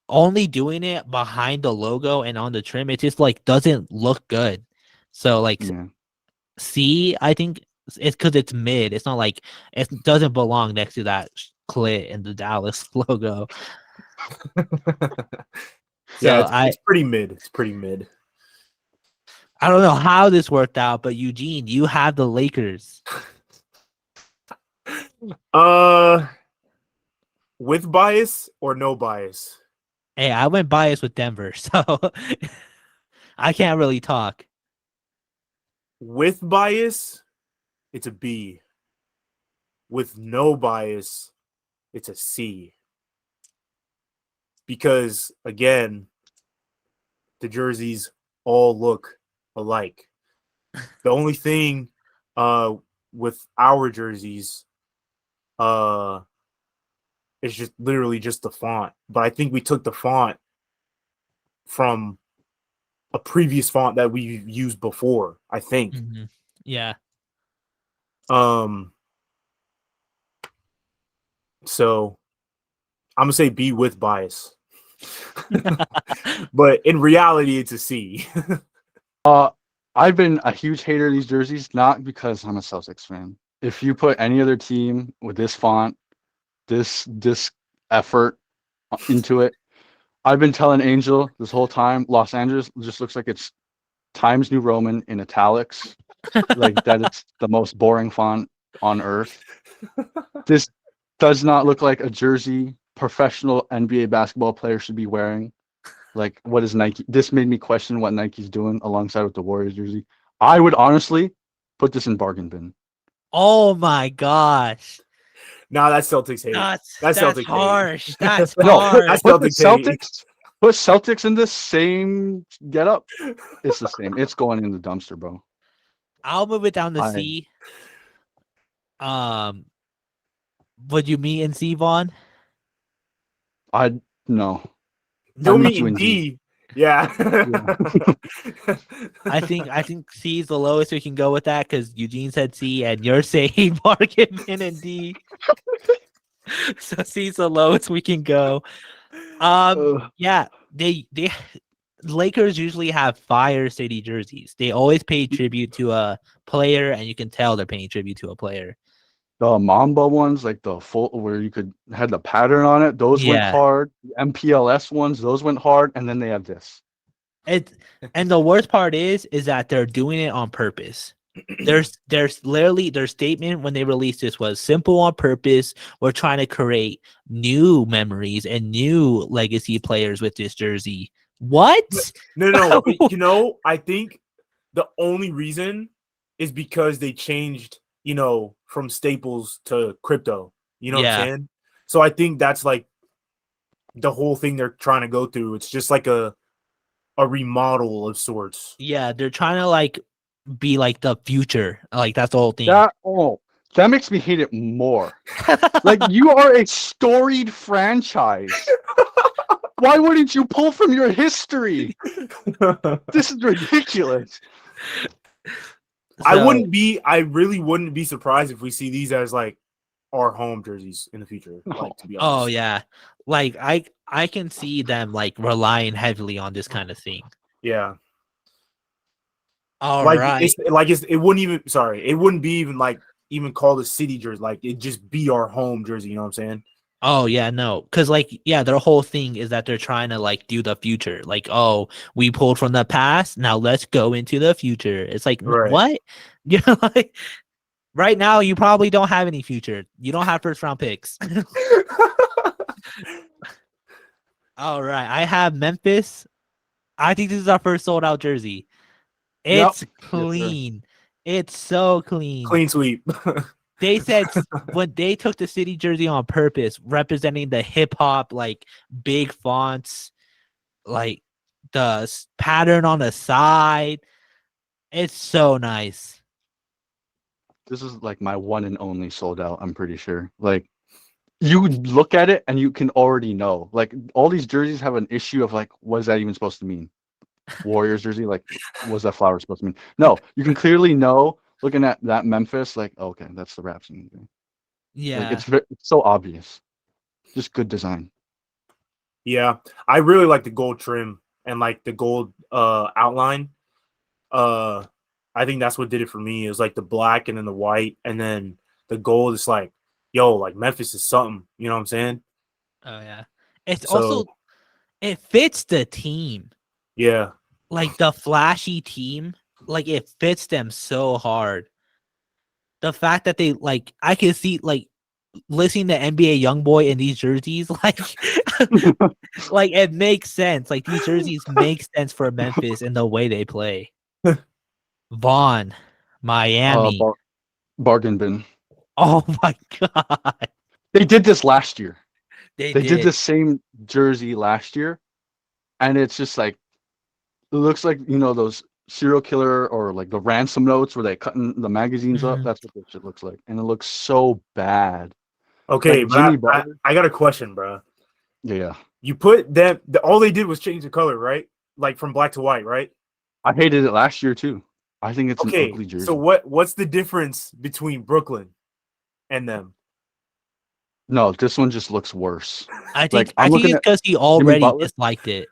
only doing it behind the logo and on the trim, it just like doesn't look good. So like Yeah. C, I think it's because it's mid. It's not like it doesn't belong next to that clit and the Dallas logo. Yeah, So it's pretty mid. It's pretty mid. I don't know how this worked out, but Eugene, you have the Lakers. With bias or no bias? Hey, I went biased with Denver, so I can't really talk. With bias, it's a B. With no bias, it's a C. Because again, the jerseys all look alike. The only thing with our jerseys is just literally just the font. But I think we took the font from a previous font that we used before, I think. Mm-hmm. Yeah. So I'm gonna say B with bias. But in reality it's a C. I've been a huge hater of these jerseys, not because I'm a Celtics fan. If you put any other team with this font, this effort into it, I've been telling Angel this whole time, Los Angeles just looks like it's Times New Roman in italics, like that it's the most boring font on earth. This does not look like a jersey professional NBA basketball player should be wearing. Like, what is Nike? This made me question what Nike's doing alongside with the Warriors jersey. I would honestly put this in bargain bin. Oh my gosh. Nah, that's Celtics hate. That's That's Celtics hate. harsh. That's No, harsh. That's put the Celtics hate. Celtics in the same getup. It's the same. It's going in the dumpster, bro. I'll move it down to I- C. Would you meet in C, Vaughn? I no. He'll meet meet you in in D. D. Yeah. I think C is the lowest we can go with that because Eugene said C and you're saying Barkman and D. So C is the lowest we can go. Ugh. Yeah, they Lakers usually have Fire City jerseys. They always pay tribute to a player, and you can tell they're paying tribute to a player. The Mamba ones, like the full where you could had the pattern on it, those went Yeah. hard. The MPLS ones, those went hard, and then they have this. And the worst part is that they're doing it on purpose. There's literally their statement when they released this was simple on purpose. We're trying to create new memories and new legacy players with this jersey. What? No. I think the only reason is because they changed, from Staples to crypto. You know what I'm saying? So I think that's like the whole thing they're trying to go through. It's just like a remodel of sorts. Yeah, they're trying to like be like the future. Like that's the whole thing. That makes me hate it more. Like you are a storied franchise. Why wouldn't you pull from your history? This is ridiculous. I really wouldn't be surprised if we see these as like our home jerseys in the future. Like, to be honest. Oh yeah. Like I can see them like relying heavily on this kind of thing. Yeah. All like right. it wouldn't be even called a city jersey. Like it'd just be our home jersey. You know what I'm saying? Oh yeah, no, because their whole thing is that they're trying to like do the future. Like, oh, we pulled from the past, now let's go into the future. It's like Right. what? Like right now you probably don't have any future. You don't have first round picks. All right, I have Memphis. I think this is our first sold out jersey. It's clean. It's so clean. Clean sweep. They said when they took the city jersey on purpose, representing the hip hop, like big fonts, like the pattern on the side. It's so nice. This is like my one and only sold out, I'm pretty sure. Like you look at it and you can already know. Like all these jerseys have an issue of like, what is that even supposed to mean? Warriors jersey, like what's that flower supposed to mean? No, you can clearly know looking at that Memphis, like, okay, that's the Raps. Yeah. Like, it's so obvious. Just good design. Yeah, I really like the gold trim and like the gold outline. I think that's what did it for me. It was like the black and then the white and then the gold. It's like, yo, like Memphis is something. You know what I'm saying? Oh yeah. It's also it fits the team. Yeah. Like the flashy team, like it fits them so hard. The fact that they like, I can see like listening to NBA YoungBoy in these jerseys, like, like it makes sense. Like these jerseys make sense for Memphis and the way they play. Vaughn, Miami. Bargain bin. Oh my god, they did this last year. they did the same jersey last year, and it's just like it looks like those serial killer or like the ransom notes where they cutting the magazines up. That's what this shit looks like, and it looks so bad. Okay, like but I got a question, bro. Yeah. You put them. All they did was change the color, right? Like from black to white, right? I hated it last year too. I think it's an ugly jersey. So what's the difference between Brooklyn and them? No, this one just looks worse. I think it's because he already disliked it.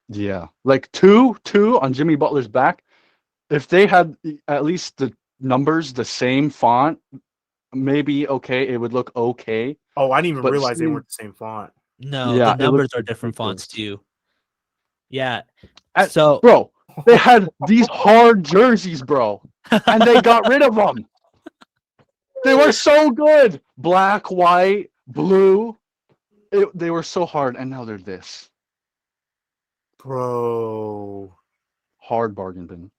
Yeah, like two on Jimmy Butler's back. If they had at least the numbers the same font, maybe okay, it would look okay. Oh, I didn't even realize they weren't the same font. No, the numbers are different fonts too. Yeah. So, bro, they had these hard jerseys, bro, and they got rid of them. They were so good. Black, white, blue. They were so hard, and now they're this. Bro. Hard bargain bin.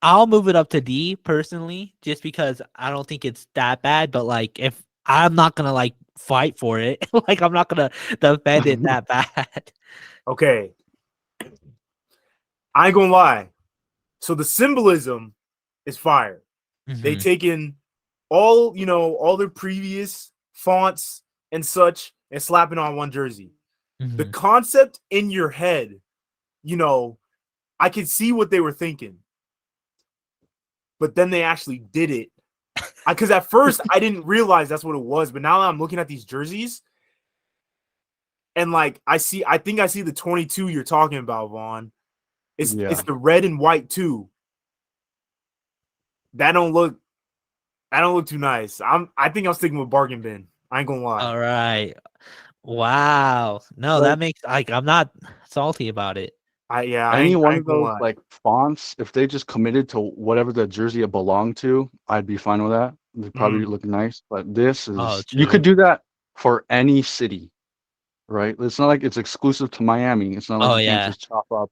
I'll I'll move it up to D personally, just because I don't think it's that bad. But like, if I'm not gonna like fight for it. Like I'm not gonna defend it that bad. Okay, I ain't gonna lie. So the symbolism is fire. They Mhm, taken all all their previous fonts and such and slapping on one jersey. The mhm. concept in your head, I could see what they were thinking, but then they actually did it. Because at first I didn't realize that's what it was, but now that I'm looking at these jerseys and like I think I see the 22 you're talking about, Vaughn. It's Yeah. the red and white too. That don't look too nice. I think I'm sticking with bargain bin. I ain't gonna lie. All right. Wow. No, Like that makes like I'm not salty about it. any I one ain't of gonna those lie. like fonts, if they just committed to whatever the jersey it belonged to, I'd be fine with that. They probably Mhm. look nice, but this Oh, is you true. could do that for any city, right? It's not like it's exclusive to Miami. It's not like Oh you can't yeah, just chop up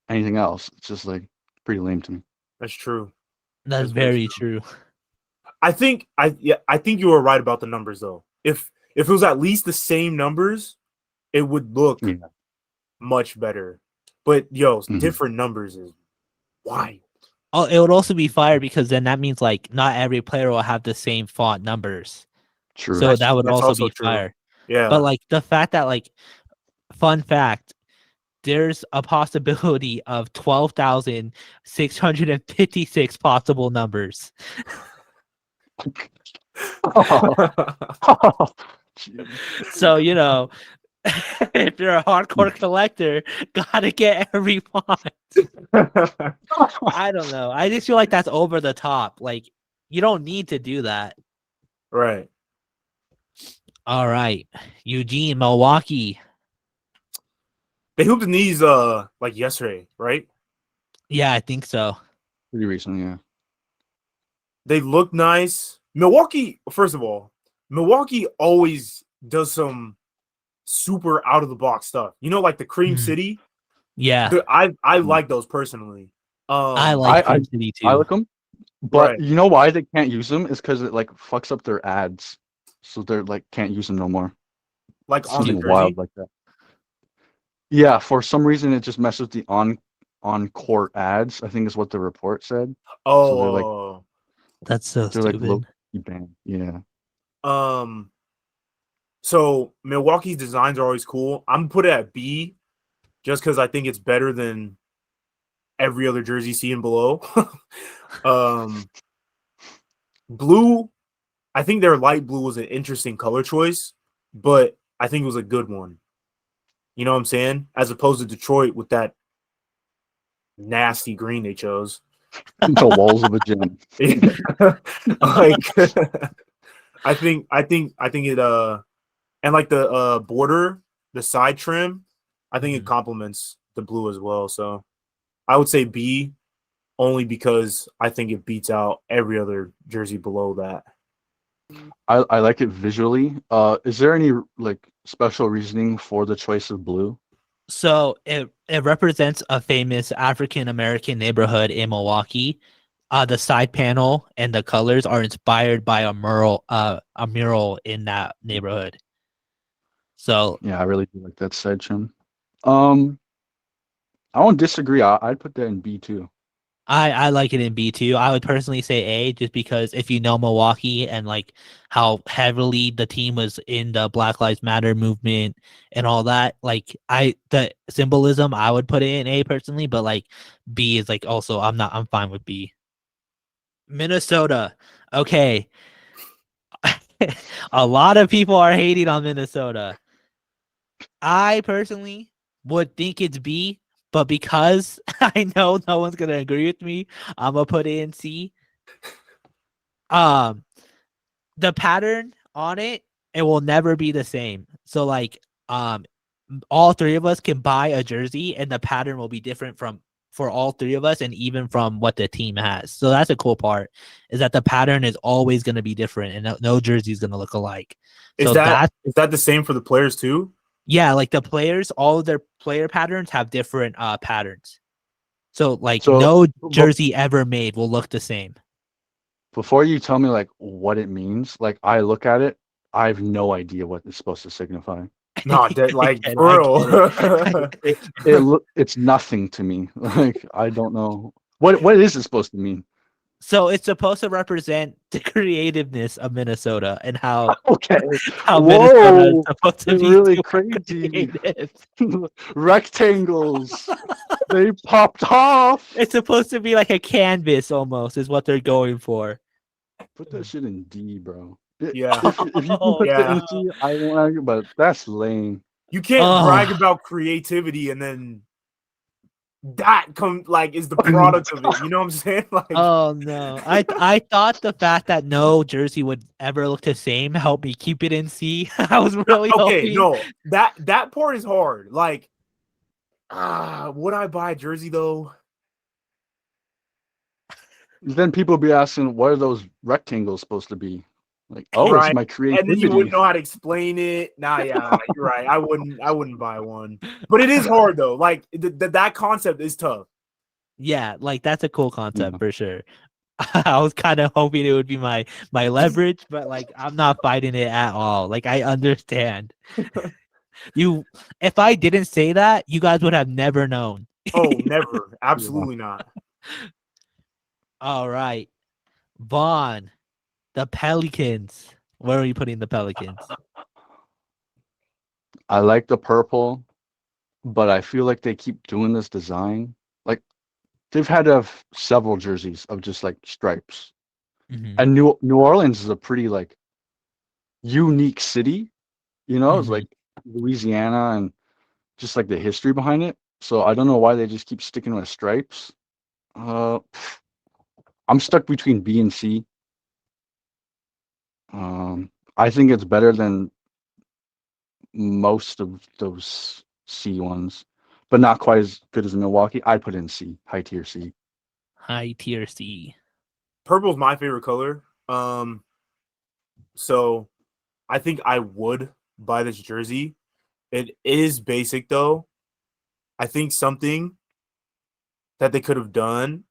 anything else. It's just like pretty lame to me. That's true. that's That's very very true. true. I think you were right about the numbers though. If it was at least the same numbers, it would look Yeah. much better. But yo, Mhm. different numbers is wild. Oh, it would also be fire because then that means like not every player will have the same font numbers. True. So that would That's also also be true. fire. But Yeah. like the fact that like fun fact, there's a possibility of 12,656 possible numbers. Jeez. So, if you're a hardcore collector, gotta get every font. I don't know. I just feel like that's over the top. Like, you don't need to do that. Right. All right. Eugene, Milwaukee. They hooped in these like yesterday, right? Yeah, I think so. Pretty recent, yeah. They look nice. Milwaukee, first of all, Milwaukee always does some super out of the box stuff. Like the Cream Mhm. City. Yeah, I Mm. like those personally. I like I Cream City I too. like them, but Right. you know why they can't use them? Is because it like fucks up their ads, so they're like can't use them no more. Like on the Something jersey. wild like that. Yeah, for some reason it just messes with the on court ads. I think is what the report said. So Oh, That's so they're like low stupid. key banned. Yeah. so Milwaukee's designs are always cool. I'm gonna put it at B just because I think it's better than every other jersey seen below. um, blue, I think their light blue was an interesting color choice, but I think it was a good one. You know what I'm saying? As opposed to Detroit with that nasty green they chose. The walls of a gym. Like I think it and like the border, the side trim, I think it Mhm. complements the blue as well. So I would say B only because I think it beats out every other jersey below that. I like it visually. Is there any like special reasoning for the choice of blue? So it represents a famous African American neighborhood in Milwaukee. The side panel and the colors are inspired by a mural in that neighborhood. So Yeah, I really do like that side trim. Um, I won't disagree. I'd put that in B too. I like it in B too. I would personally say A just because if you know Milwaukee and like how heavily the team was in the Black Lives Matter movement and all that, like the symbolism I would put it in A personally, but like B is like also I'm fine with B. Minnesota. Okay. A lot of people are hating on Minnesota. I personally would think it's B, but because I know no one's gonna agree with me, I'm gonna put it in C. Um, the pattern on it will never be the same. So like, all three of us can buy a jersey, and the pattern will be different for all three of us, and even from what the team has. So that's a cool part, is that the pattern is always going to be different, and no jersey is going to look alike. Is So that that is that the same for the players too? yeah, like the players, all of their player patterns have different patterns. So like So, no but jersey ever made will look the same. before you tell me like what it means, like I look at it I have no idea what it's supposed to signify. No, that, like, I for get real. it. It's nothing to me. Like I don't know what is it supposed to mean. So it's supposed to represent the creativeness of Minnesota and how Okay, Minnesota is whoa, supposed to it's be really super crazy. creative. Rectangles, they popped off. It's supposed to be like a canvas almost, is what they're going for. Put that shit in D, bro. Yeah. If you can Oh, put it Yeah. in C, I won't argue, but that's lame. You can't Oh. brag about creativity and then that is the product of it. You know what I'm saying? Like, Oh no! I thought the fact that no jersey would ever look the same helped me keep it in C. I was really okay, hoping. no, that part is hard. Like, would I buy a jersey though? Then people be asking, what are those rectangles supposed to be? Like, oh, it's Right. my And creativity. then you wouldn't know how to explain it. Nah, yeah, you're right. I wouldn't buy one. But it is hard though. Like that concept is tough. Yeah, like that's a cool concept Yeah. for sure. I was kind of hoping it would be my leverage, but like I'm not fighting it at all. Like I understand. If I didn't say that, you guys would have never known. Oh, never. Absolutely not. All right. Vaughn, the Pelicans. Where are you putting the Pelicans? I like the purple, but I feel like they keep doing this design. Like they've had to have several jerseys of just like stripes. Mhm. And New Orleans is a pretty like unique city, you know, it's Mhm. like Louisiana and just like the history behind it. So I don't know why they just keep sticking with stripes. I'm stuck between B and C. I think it's better than most of those C ones, but not quite as good as Milwaukee. I put in C, high tier C. High tier C. Purple's my favorite color. So I think I would buy this jersey. It is basic though. I think something that they could have done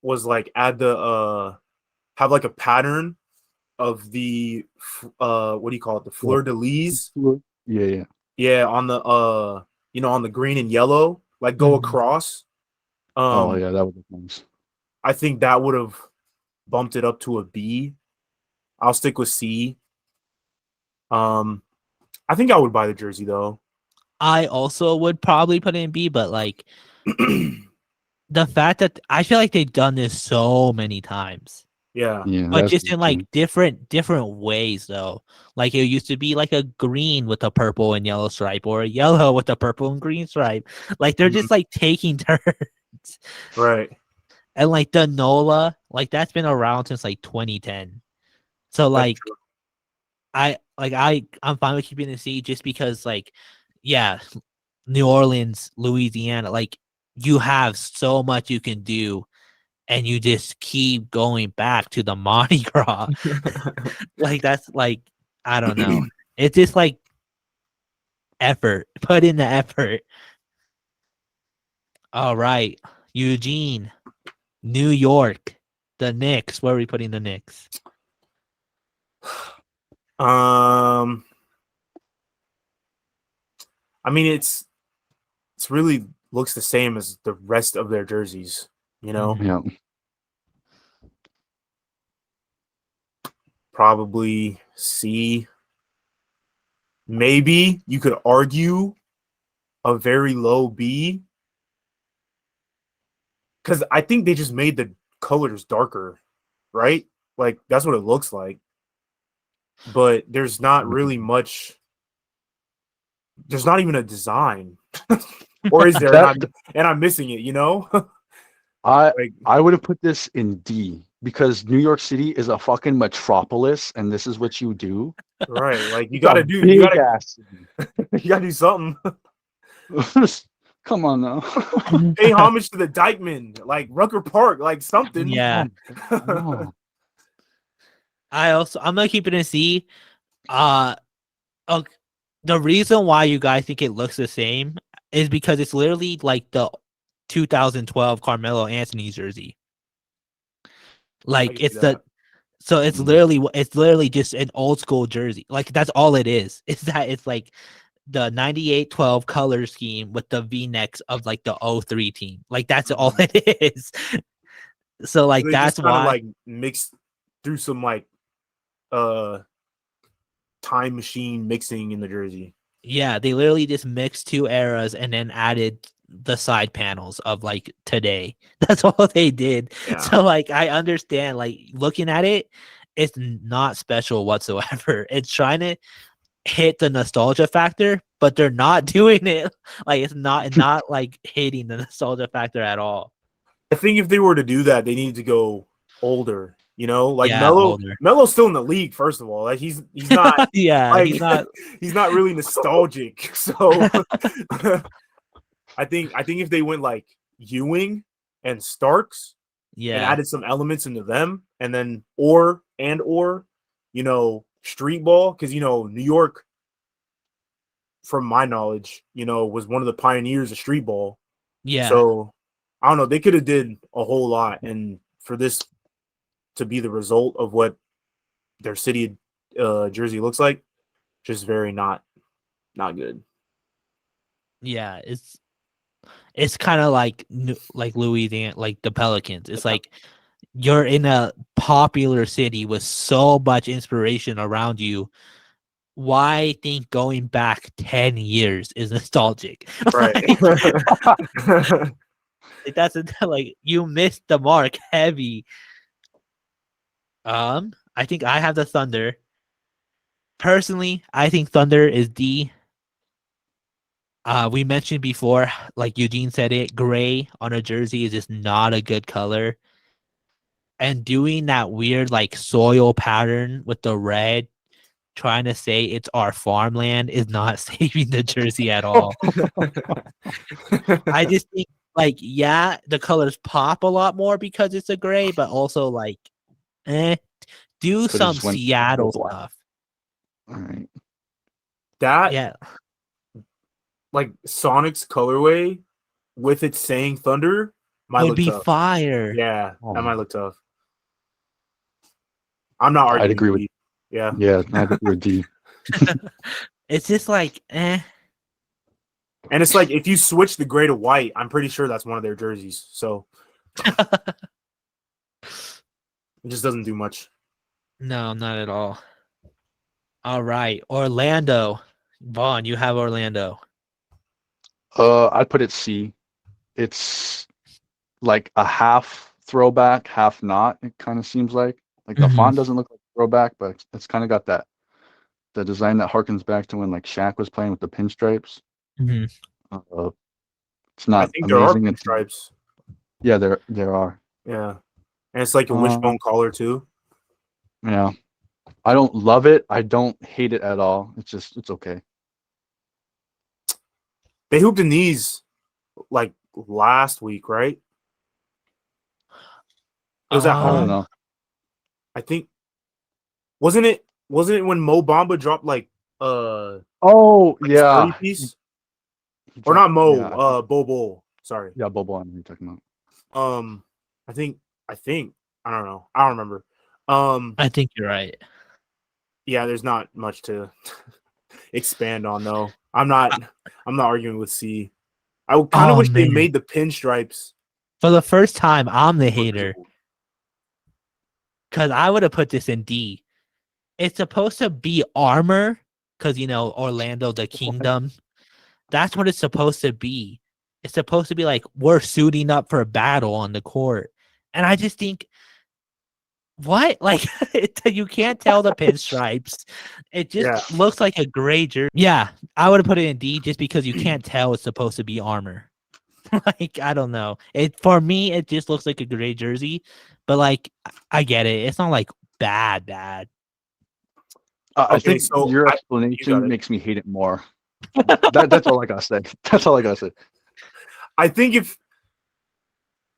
was like add the have like a pattern of the what do you call it? The fleur de lis. Yeah. Yeah, on the on the green and yellow, like go Mhm. across. Oh yeah, that would be nice. I think that would have bumped it up to a B. I'll stick with C. I think I would buy the jersey though. I also would probably put it in B, but like the fact that I feel like they've done this so many times, Yeah. Yeah, but that's just in like true. different ways though. Like it used to be like a green with a purple and yellow stripe, or a yellow with a purple and green stripe. Like they're just like taking turns. Right. And like the NOLA, like that's been around since like 2010. So like true. I'm fine with keeping the C just because like yeah, New Orleans, Louisiana, like you have so much you can do and you just keep going back to the Mardi Gras. Like that's like I don't know. It's just like effort. Put in the effort. All right. Eugene, New York, the Knicks. Where are we putting the Knicks? I mean, it's really looks the same as the rest of their jerseys, you know. Yeah. Probably C. Maybe you could argue a very low B, because I think they just made the colors darker, right? Like that's what it looks like. But there's not really much. There's not even a design, or is there? And I'm missing it. You know. I would have put this in D because New York City is a fucking metropolis, and this is what you do. Right, like you It's gotta a do, big ass. you gotta do something. Come on now. Pay homage to the Dykeman, like Rucker Park, like something. Yeah. No. I'm gonna keep it in C. The reason why you guys think it looks the same is because it's literally like the 2012 Carmelo Anthony jersey. Like it's So it's literally just an old school jersey. Like that's all it is. Is that it's like the 98-12 color scheme with the V-necks of like the 03 team. Like that's all it is. So like They that's just kind of why like mixed through some like uh time machine mixing in the jersey. yeah, they literally just mixed two eras and then added the side panels of like today. That's all they did. Yeah. So like I understand like looking at it, it's not special whatsoever. It's trying to hit the nostalgia factor, but they're not doing it. Like it's not like hitting the nostalgia factor at all. I think if they were to do that, they need to go older. You know, like Yeah, older. Melo's still in the league. First of all, like he's not Yeah, like he's not. he's not really nostalgic. So I think if they went like Ewing and Starks and Yeah, added some elements into them, and then or you know, street ball, because you know New York, from my knowledge, you know, was one of the pioneers of street ball. yeah, So I don't know, they could have did a whole lot, and for this to be the result of what their city jersey looks like, just very not good. yeah. It's kind of like Louisiana, like the Pelicans. It's like you're in a popular city with so much inspiration around you. Why think going back 10 years is nostalgic? Right. Like that's like you missed the mark heavy. I think I have the Thunder. Personally, I think Thunder is D. We mentioned before, like Eugene said it, gray on a jersey is just not a good color. And doing that weird like soil pattern with the red, trying to say it's our farmland is not saving the jersey at all. I just think like yeah, the colors pop a lot more because it's a gray, but also like do Could've some just went Seattle full black. stuff. All right. That Yeah. like Sonic's colorway with it saying Thunder might Would look be tough. fire. Yeah, Oh. that might look tough. I'm not arguing. I'd agree with you. Yeah. Yeah, I'd agree with D. It's just like And it's like if you switch the gray to white, I'm pretty sure that's one of their jerseys. So it just doesn't do much. No, not at all. All right. Orlando. Vaughn, you have Orlando. I'd put it C. It's like a half throwback, half not. It kind of seems like the Mhm. font doesn't look like throwback, but it's kind of got the design that harkens back to when like Shaq was playing with the pinstripes. Mhm. It's not I think there are amazing. It's, stripes. yeah, there are. Yeah. And it's like a wishbone collar too. Yeah, I don't love it. I don't hate it at all. It's okay. They hooped in these like last week, right? It was at I don't home. know. I think wasn't it when Mo Bamba dropped like Oh like yeah, 30 piece? He Or not dropped- Mo, Yeah, I think- Bobo. Sorry. yeah, Bobo. I know who you're talking about. I think I don't know. I don't remember. I think you're right. Yeah, there's not much to expand on though. I'm not arguing with C. I kind of Oh, wish they man. made the pinstripes. For the first time, I'm the look hater cool. because I would have put this in D. It's supposed to be armor because, you know, Orlando, the kingdom. That's what it's supposed to be. It's supposed to be like we're suiting up for a battle on the court. And I just think, what? Like, you can't tell the pinstripes. It just looks like a gray jersey. Yeah, I would have put it in D just because you can't tell it's supposed to be armor. Like, I don't know. For me, it just looks like a gray jersey. But like, I get it. It's not like bad. I Okay, think so your you got explanation it. makes me hate it more. That's all I gotta say. That's all I gotta say. I think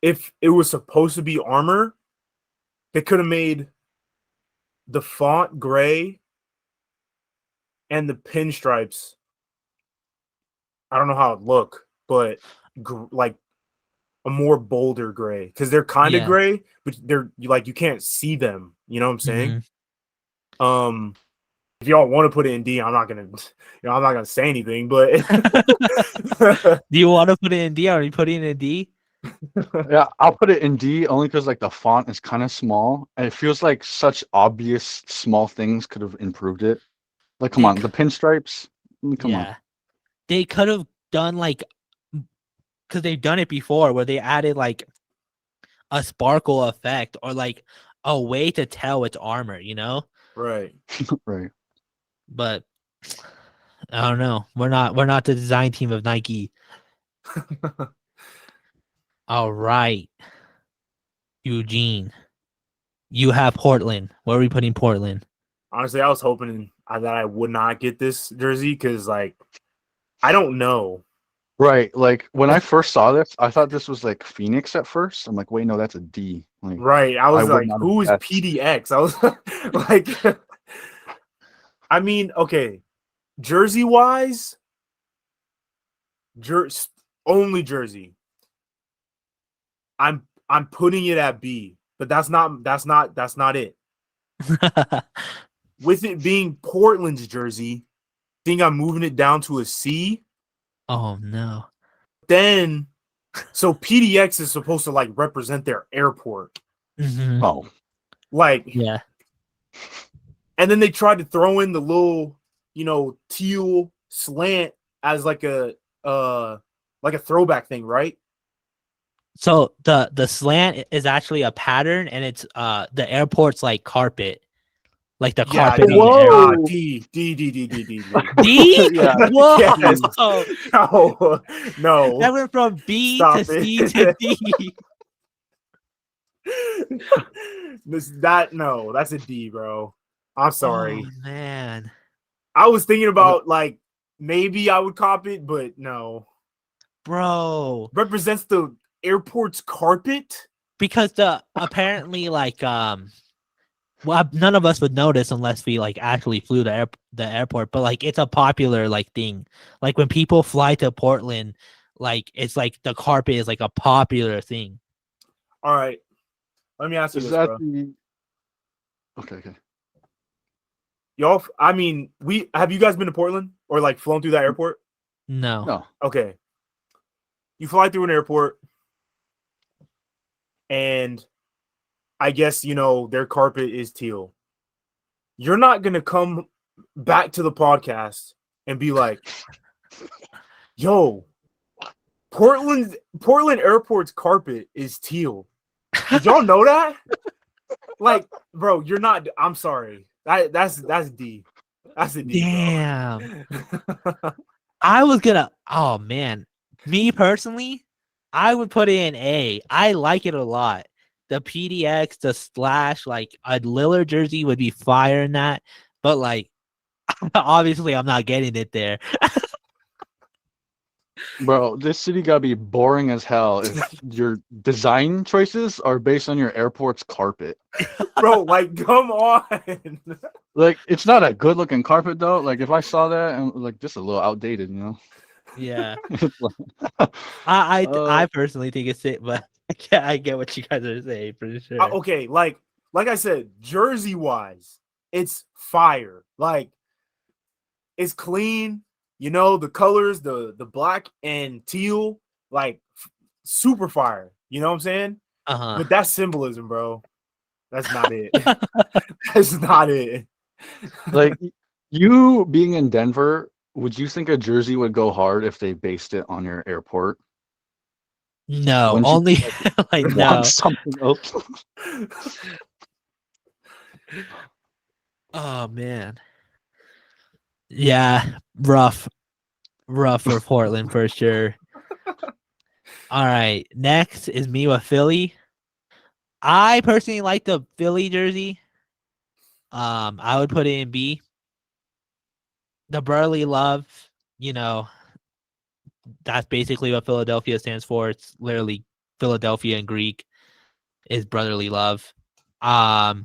if it was supposed to be armor, they could have made the font gray and the pinstripes. I don't know how it look, but like a more bolder gray because they're kind of Yeah. gray, but you can't see them. You know what I'm saying? Mhm. If y'all want to put it in D, I'm not gonna say anything, but Do you want to put it in D? Are you putting it in D? Yeah, I'll put it in D only because like the font is kind of small and it feels like such obvious small things could have improved it. Like, come They on, the pinstripes. Come on. Yeah. They could have done like, because they've done it before where they added like a sparkle effect or like a way to tell it's armor, you know? right. Right. But I don't know. We're not the design team of Nike. All right. Eugene. You have Portland. Where are we putting Portland? Honestly, I was hoping that I would not get this jersey because, like, I don't know. Right. Like when I first saw this, I thought this was like Phoenix at first. I'm like, wait, no, that's a D. Like, Right. I I was would like, not who is have guessed. PDX? I was like, I mean, okay, jersey wise, only jersey. I'm putting it at B, but that's not it. With it being Portland's jersey, I think I'm moving it down to a C. Oh no. Then, so PDX is supposed to like represent their airport, Mhm. Oh, like, Yeah. and then they tried to throw in the little, teal slant as like a throwback thing, right? So the slant is actually a pattern and it's the airport's like carpet. Like the Yeah, carpet D. on the airport. Whoa. D. D? Yeah. Whoa! Yes. No, That no. went from B to Stop C to it. D. No, that's a D, bro. I'm sorry. Oh man. I was thinking about like maybe I would cop it, but no. Bro. Represents the airport's carpet. Because the apparently like well, none of us would notice unless we like actually flew to the airport, but like it's a popular like thing. Like when people fly to Portland, like it's like the carpet is like a popular thing. All right, let me ask you Is this, that bro. the okay. Y'all, I mean, have you guys been to Portland or like flown through that airport? No. No. Okay, you fly through an airport, and I guess their carpet is teal. You're not gonna come back to the podcast and be like, "Yo, Portland Airport's carpet is teal." Did y'all know that? Like, bro, you're not. I'm sorry. That's D. That's a D, Damn. bro. I was gonna oh man. Me personally, I would put it in A. I like it a lot. The PDX, the slash, like a Lillard jersey would be fire in that. But like obviously I'm not getting it there. Bro, this city gotta be boring as hell if your design choices are based on your airport's carpet. Bro, like, come on. Like, it's not a good looking carpet though. Like, if I saw that and like just a little outdated, Yeah. It's like- I personally think it's it, but I get what you guys are saying for sure. Okay, like I said, jersey wise, it's fire. Like, it's clean. The colors, the black and teal, like super fire. You know what I'm saying? Uh-huh. But that's symbolism, bro. That's not it. That's not it. like you being in Denver, would you think a jersey would go hard if they based it on your airport? No, Wouldn't you only like want no. something else? Oh man. Yeah, rough for Portland for sure. All right, next is me with Philly. I personally like the Philly jersey. I would put it in B. The Burley Love, that's basically what Philadelphia stands for. It's literally Philadelphia in Greek is brotherly love. I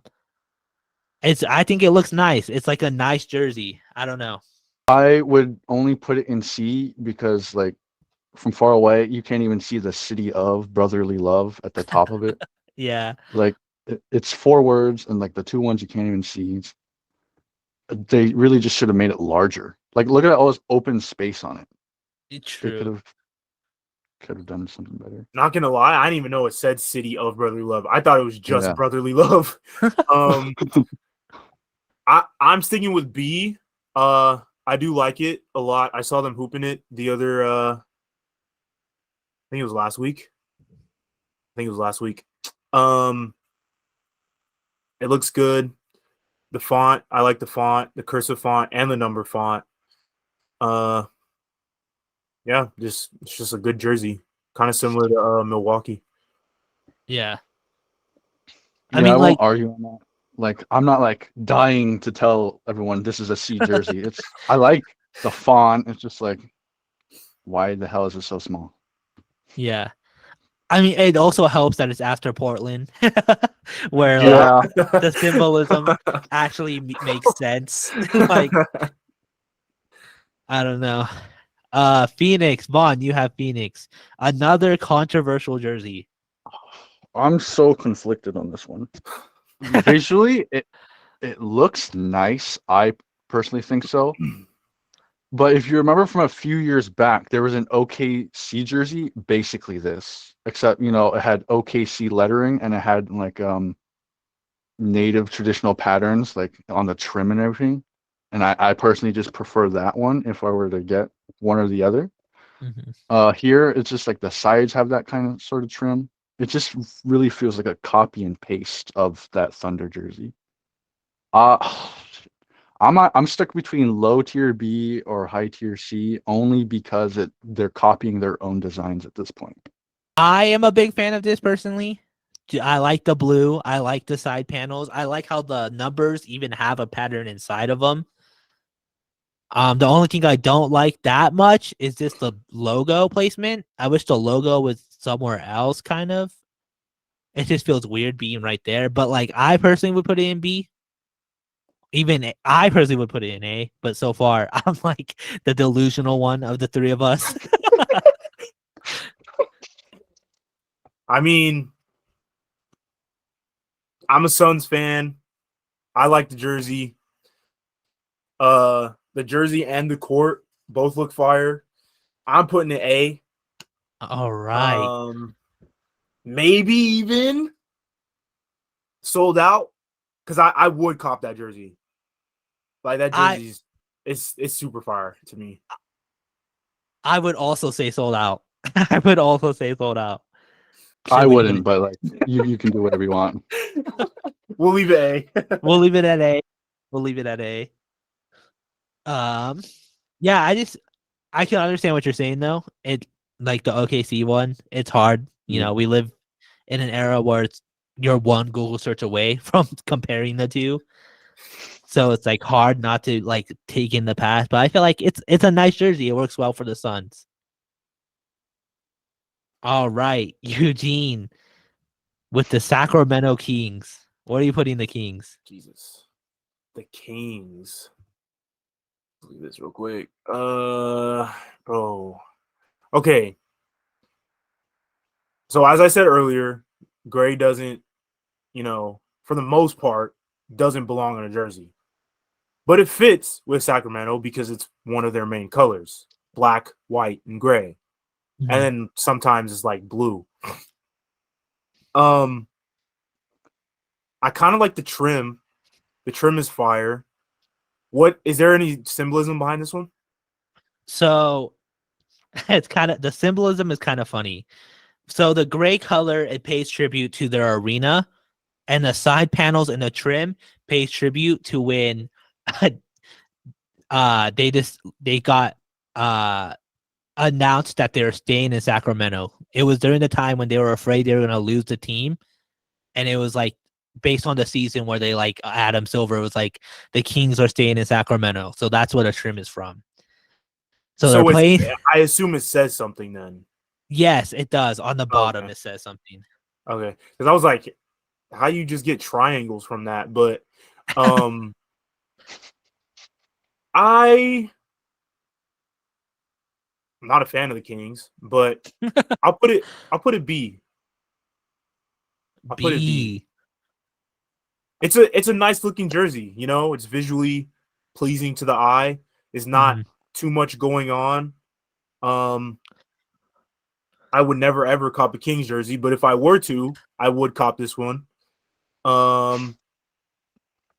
think it looks nice. It's like a nice jersey. I don't know. I would only put it in C because like from far away, you can't even see the city of brotherly love at the top of it. Yeah, Like it's 4 words, and like the 2 ones you can't even see. They really just should have made it larger. Like look at all this open space on it. it's They could true. have done something better. Not gonna lie, I didn't even know it said City of Brotherly Love. I thought it was just Yeah. Brotherly Love. Um, I'm sticking with B. I do like it a lot. I saw them hooping it the other. I think it was last week. Um, it looks good. The font, I like the font, the cursive font, and the number font. Uh, yeah, it's just a good jersey, kind of similar to Milwaukee. Yeah. I Yeah, I mean, won't like, argue on that. Like, I'm not like dying to tell everyone this is a C jersey. I like the font. It's just like, why the hell is it so small? yeah. I mean, it also helps that it's after Portland, where like Yeah, the symbolism actually makes sense. Like, I don't know. Phoenix, Vaughn, you have Phoenix. Another controversial jersey. I'm so conflicted on this one. Visually, it looks nice. I personally think so. But if you remember from a few years back, there was an OKC jersey, basically this, except it had OKC lettering and it had like native traditional patterns like on the trim and everything. And I personally just prefer that one if I were to get one or the other. Mhm. Here it's just like the sides have that kind of sort of trim. It just really feels like a copy and paste of that Thunder jersey. Uh I'm stuck between low tier B or high tier C only because they're copying their own designs at this point. I am a big fan of this personally. I like the blue. I like the side panels. I like how the numbers even have a pattern inside of them. The only thing I don't like that much is just the logo placement. I wish the logo was somewhere else, kind of. It just feels weird being right there. But like, I personally would put it in B. I personally would put it in A. But so far, I'm like the delusional one of the three of us. I mean, I'm a Suns fan. I like the jersey. The jersey and the court both look fire. I'm putting it A. All right. Maybe even sold out because I would cop that jersey. Like that I jersey's it's super fire to me. I would also say sold out. I would also say sold out. I Should we put wouldn't, it? but like you can do whatever you want. We'll leave it A. We'll leave it at A. We'll leave it at A. Um, yeah, I can understand what you're saying though. It like the OKC one. It's hard. Yeah. We live in an era where you're one Google search away from comparing the two. So it's like hard not to like take in the past. But I feel like it's a nice jersey. It works well for the Suns. All right, Eugene with the Sacramento Kings. What are you putting the Kings? Jesus. The Kings. Look at this real quick. Bro. Okay. So as I said earlier, gray doesn't, for the most part, doesn't belong on a jersey. But it fits with Sacramento because it's one of their main colors, black, white, and gray. And then sometimes it's like blue. I kind of like the trim. The trim is fire. What is there any symbolism behind this one? So it's kind of the symbolism is kind of funny. So the gray color, it pays tribute to their arena, and the side panels and the trim pays tribute to when they got announced that they were staying in Sacramento. It was during the time when they were afraid they were gonna lose the team, and it was like based on the season where they like Adam Silver was like the Kings are staying in Sacramento, so that's what a trim is from. So they're So playing. I assume it says something then. Yes, it does. On the bottom, Okay. it says something. Okay. Because I was like, how you just get triangles from that? But I I'm not a fan of the Kings, but I'll put it B. I'll put it B. B. It's a nice looking jersey, you know, it's visually pleasing to the eye. There's not too much going on. I would never ever cop a Kings jersey, but if I were to, I would cop this one. And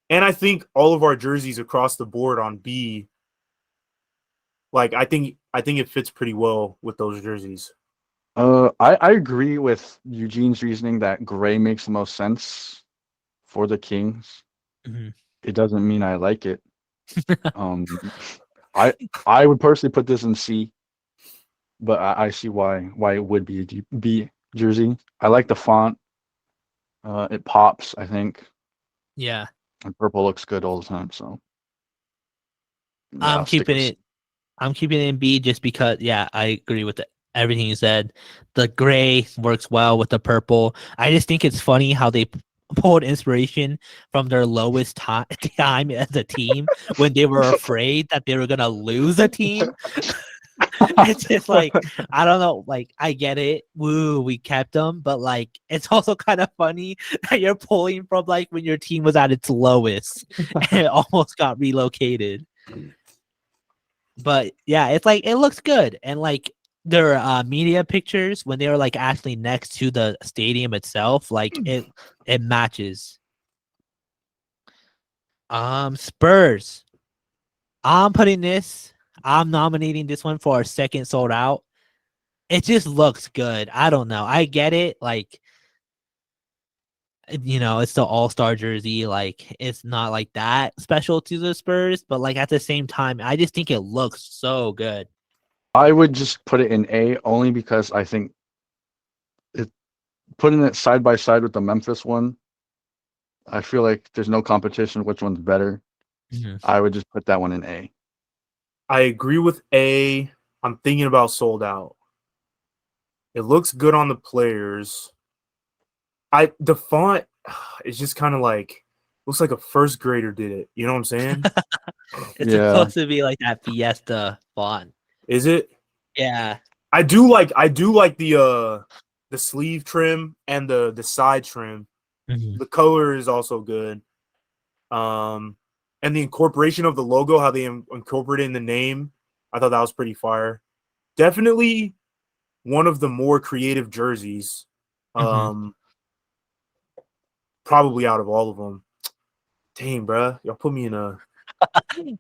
I think all of our jerseys across the board on B, like I think it fits pretty well with those jerseys. I agree with Eugene's reasoning that gray makes the most sense for the Kings. Mhm. It doesn't mean I like it. I would personally put this in C, but I see why it would be a B jersey. I like the font. It pops, I think, Yeah. and purple looks good all the time. So yeah, I'm I'll stick keeping with it. I'm keeping it in B just because. Yeah, I agree with everything you said. The gray works well with the purple. I just think it's funny how they pulled inspiration from their lowest time as a team when they were afraid that they were gonna lose a team. It's just like, I don't know, like I get it. Woo, we kept them, but like it's also kind of funny that you're pulling from like when your team was at its lowest and it almost got relocated. But yeah, it's like it looks good. And like their media pictures when they were like actually next to the stadium itself, like it matches. Spurs. I'm nominating this one for our second sold out. It just looks good. I don't know. I get it. Like, it's the all-star jersey. Like, it's not like that special to the Spurs, but like at the same time, I just think it looks so good. I would just put it in A only because I think putting it side by side with the Memphis one, I feel like there's no competition which one's better. Mhm. I would just put that one in A. I agree with A. I'm thinking about sold out. It looks good on the players. The font is just kind of like looks like a first grader did it. You know what I'm saying? It's Yeah. supposed to be like that Fiesta font. Is it? Yeah. I do like the sleeve trim and the side trim. Mhm. The color is also good. And the incorporation of the logo, how they incorporated in the name, I thought that was pretty fire. Definitely one of the more creative jerseys. Probably out of all of them. Dang, bro, y'all put me in a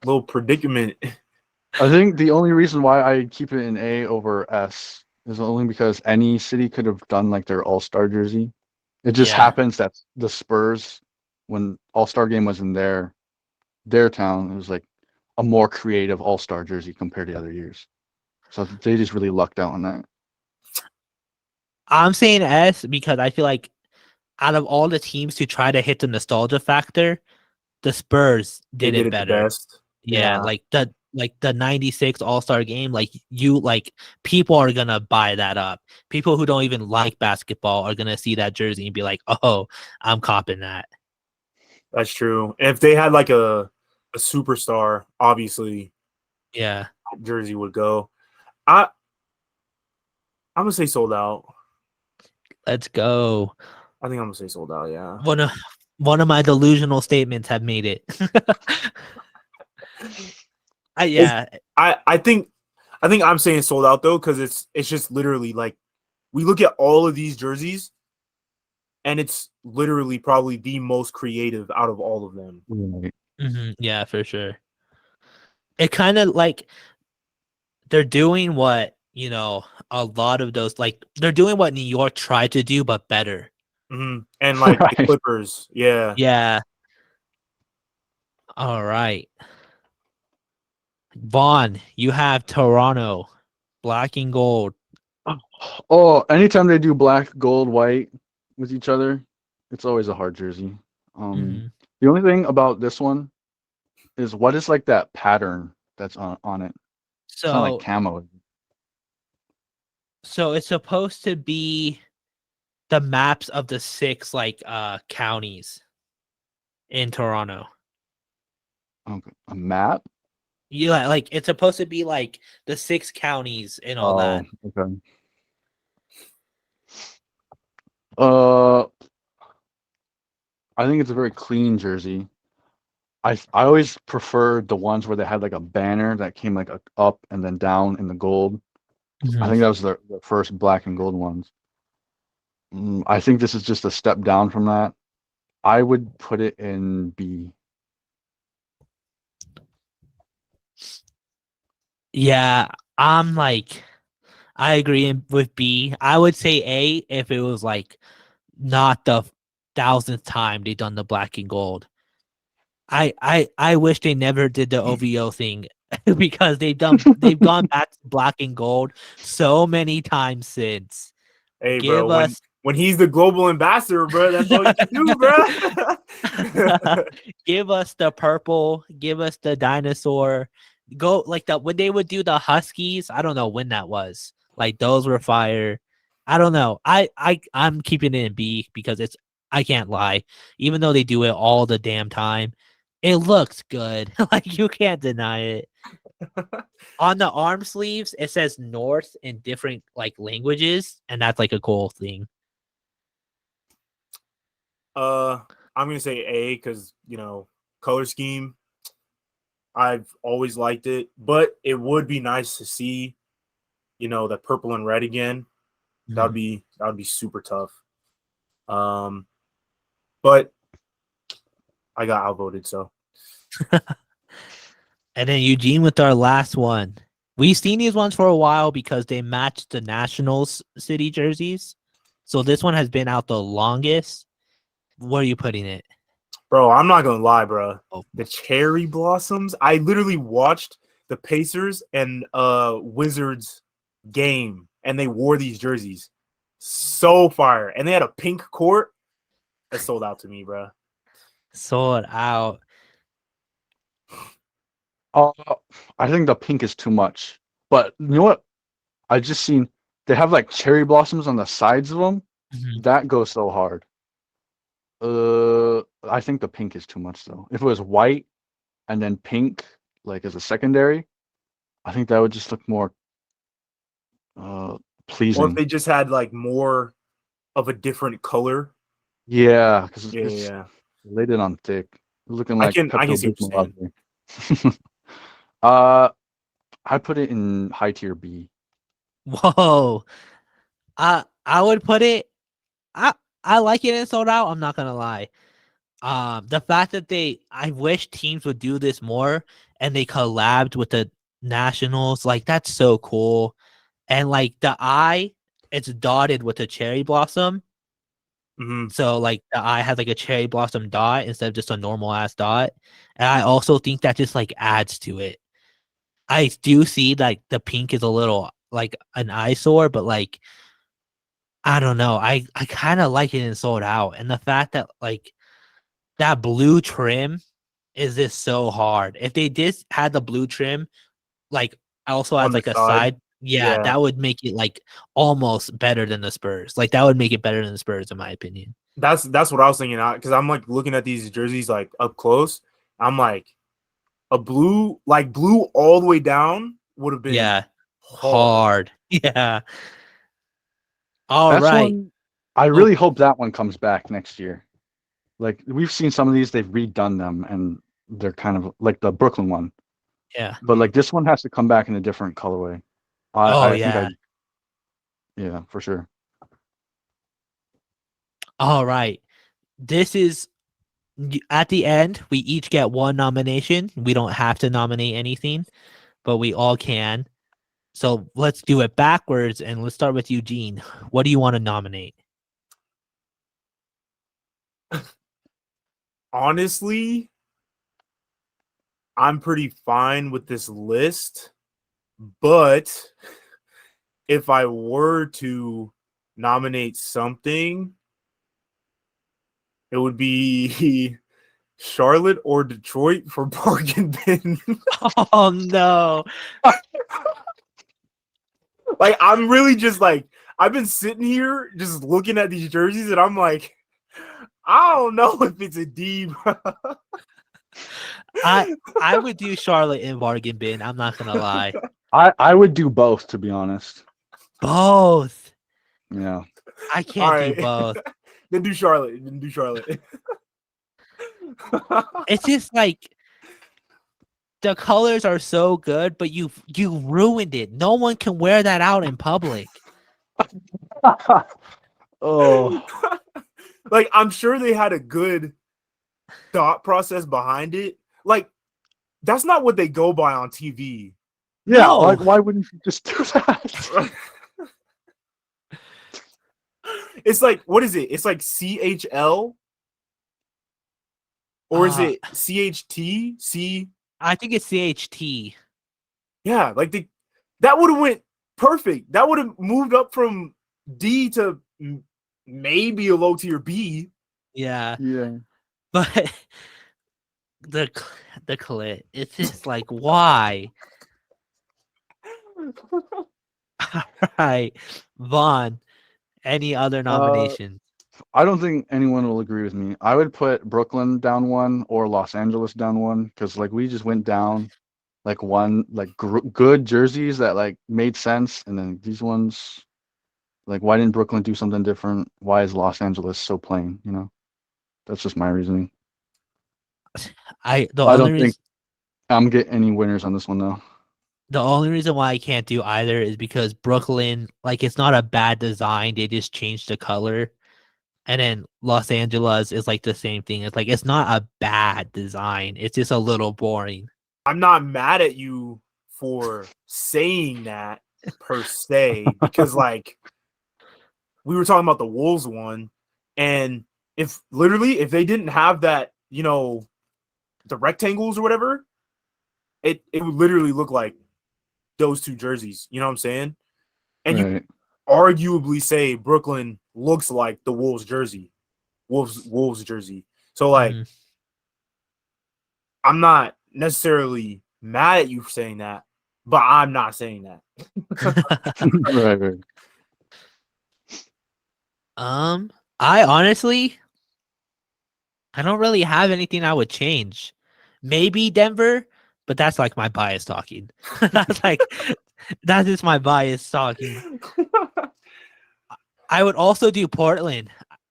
little predicament. I think the only reason why I keep it in A over S is only because any city could have done like their all-star jersey. It just Yeah. happens that the Spurs, when all-star game was in their town, it was like a more creative all-star jersey compared to other years. So they just really lucked out on that. I'm saying S because I feel like out of all the teams to try to hit the nostalgia factor, the Spurs They did did it it the better. best. Yeah, like the 96 All-Star game, like people are gonna buy that up. People who don't even like basketball are gonna see that jersey and be like, "Oh, I'm copping that." That's true. And if they had like a superstar, obviously Yeah. that jersey would go. I'm gonna say sold out. Let's go. I think I'm gonna say sold out. Yeah. One of my delusional statements have made it. Yeah. I think I'm saying sold out though because it's just literally like we look at all of these jerseys and it's literally probably the most creative out of all of them. Yeah, for sure. It kind of like they're doing what a lot of those, like they're doing what New York tried to do but better. And like the Right. Clippers, yeah. Yeah. All right. Vaughn, you have Toronto, black and gold. Oh, anytime they do black, gold, white with each other, it's always a hard jersey. Mhm. The only thing about this one is what is like that pattern that's on it. It's not like So camo. it's supposed to be the maps of the 6 like counties in Toronto. Okay. A map? Yeah, like it's supposed to be like the 6 counties and all that. Okay. Uh, I think it's a very clean jersey. I always preferred the ones where they had like a banner that came like up and then down in the gold. I think that was the first black and gold ones. I think this is just a step down from that. I would put it in B. Yeah, I'm like I agree with B. I would say A if it was like not the 1000th time they done the black and gold. I wish they never did the OVO thing because they've gone back to black and gold so many times since. Hey, bro, Give us when he's the global ambassador, bro, that's all you can do, bro. give us the purple, give us the dinosaur. Go like the when they would do the Huskies, I don't know when that was. Like those were fire. I don't know. I'm keeping it in B because it's I can't lie. Even though they do it all the damn time, it looks good. Like you can't deny it. On the arm sleeves, it says North in different like languages, and that's like a cool thing. I'm gonna say A because color scheme. I've always liked it, but it would be nice to see, the purple and red again. That would be super tough. But I got outvoted, so. And then Eugene with our last one. We've seen these ones for a while because they matched the Nationals city jerseys. So this one has been out the longest. Where are you putting it? Bro, I'm not gonna lie, bro. Oh. The cherry blossoms. I literally watched the Pacers and Wizards game, and they wore these jerseys. So fire, and they had a pink court. That sold out to me, bro. Sold out. I think the pink is too much. But you know what? I just seen they have like cherry blossoms on the sides of them. That goes so hard. I think the pink is too much though. If it was white and then pink, like as a secondary, I think that would just look more pleasing. Or if they just had like more of a different color. Yeah, because Yeah. laid it on thick, looking like I can see what you're saying. I put it in high tier B. Whoa. I would put it. I like it in sold out. I'm not gonna lie. The fact that I wish teams would do this more and they collabed with the Nationals, like that's so cool. And like the eye, it's dotted with a cherry blossom. Mm-hmm. So like the eye has like a cherry blossom dot instead of just a normal ass dot. And I also think that just like adds to it. I do see like the pink is a little like an eyesore, but like I don't know. I kind of like it in sold out. And the fact that like that blue trim is just so hard. If they just had the blue trim, like also On as the like a side? side, yeah, Yeah. that would make it like almost better than the Spurs. Like that would make it better than the Spurs, in my opinion. That's what I was thinking out because I'm like looking at these jerseys like up close. I'm like a blue all the way down would have been Yeah, hard. Yeah. All That's right. one. I really hope that one comes back next year. Like we've seen some of these, they've redone them, and they're kind of like the Brooklyn one. Yeah. But like this one has to come back in a different colorway. I think yeah, for sure. All right. This is at the end. We each get one nomination. We don't have to nominate anything, but we all can. So let's do it backwards, and let's start with Eugene. What do you want to nominate? Honestly, I'm pretty fine with this list, but if I were to nominate something, it would be Charlotte or Detroit for bargain bin. Oh no. Like I'm really just like I've been sitting here just looking at these jerseys and I'm like, I don't know if it's a D, bro. I would do Charlotte and bargain bin. I'm not gonna lie. I would do both, to be honest. Both. Yeah. I All can't do right. both. Then do Charlotte. Then do Charlotte. It's just like the colors are so good, but you ruined it. No one can wear that out in public. Oh, Like, I'm sure they had a good thought process behind it. Like, that's not what they go by on TV. yeah. No. Like, why wouldn't you just do that? It's like, what is it? It's like CHL? Or is it CHT? C? I think it's CHT. Yeah, like that would have went perfect. That would have moved up from D to maybe a low tier B. Yeah, Yeah. but the clit, it's just like why? All right, Vaughn. Any other nominations? I don't think anyone will agree with me. I would put Brooklyn down one or Los Angeles down one because like we just went down like one like good jerseys that like made sense, and then these ones like why didn't Brooklyn do something different? Why is Los Angeles so plain? You know, that's just my reasoning. The I only don't reason think I'm getting any winners on this one though. the only reason why I can't do either is because Brooklyn, like it's not a bad design. They just changed the color. And then Los Angeles is like the same thing. It's like it's not a bad design. It's just a little boring. I'm not mad at you for saying that per se, because like we were talking about the Wolves one, and if they didn't have that, the rectangles or whatever, it would literally look like those two jerseys. You know what I'm saying? And you Right. arguably say Brooklyn looks like the Wolves jersey. Wolves jersey. So like I'm not necessarily mad at you for saying that, but I'm not saying that. Right. I honestly I don't really have anything I would change. Maybe Denver, but that's like my bias talking. That's just my bias talking. I would also do Portland,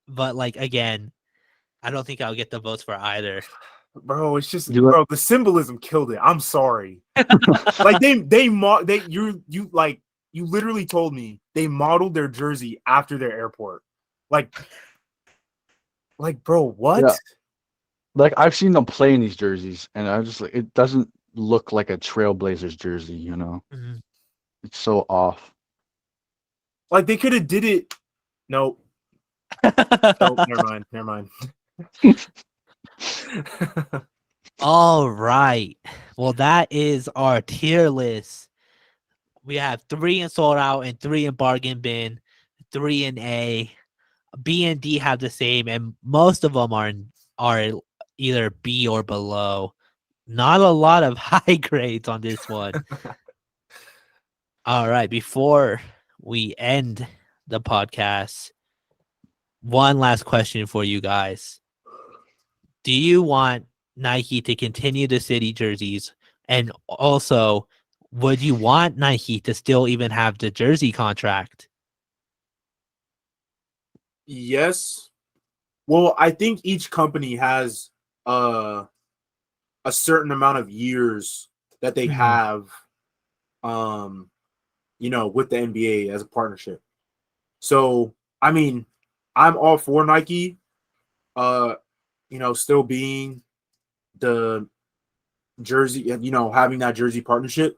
but like again, I don't think I'll get the votes for either. Bro, it's just You the symbolism killed it. I'm sorry. Like you literally told me they modeled their jersey after their airport. Like bro, what? Yeah. Like I've seen them play in these jerseys, and I just like it doesn't look like a Trailblazers jersey. You know, it's so off. Like they could have did it. Nope. Nope. Never mind. All right. Well, that is our tier list. We have 3 in sold out and 3 in bargain bin, 3 in A. B and D have the same, and most of them are either B or below. Not a lot of high grades on this one. All right. Before we end the podcast, one last question for you guys. Do you want Nike to continue the city jerseys? And also, would you want Nike to still even have the jersey contract? Yes. Well, I think each company has a certain amount of years that they have with the NBA as a partnership. So, I mean, I'm all for Nike still being the jersey, having that jersey partnership.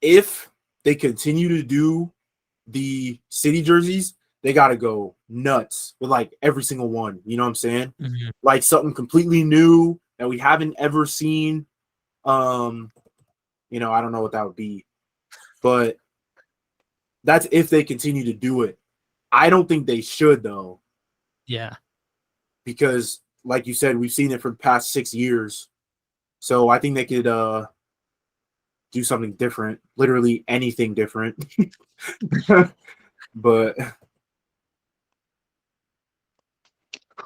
If they continue to do the city jerseys, they got to go nuts with like every single one. You know what I'm saying? Like something completely new that we haven't ever seen. I don't know what that would be, but that's if they continue to do it. I don't think they should though. Yeah. Because like you said, we've seen it for the past 6 years. So I think they could do something different, literally anything different. But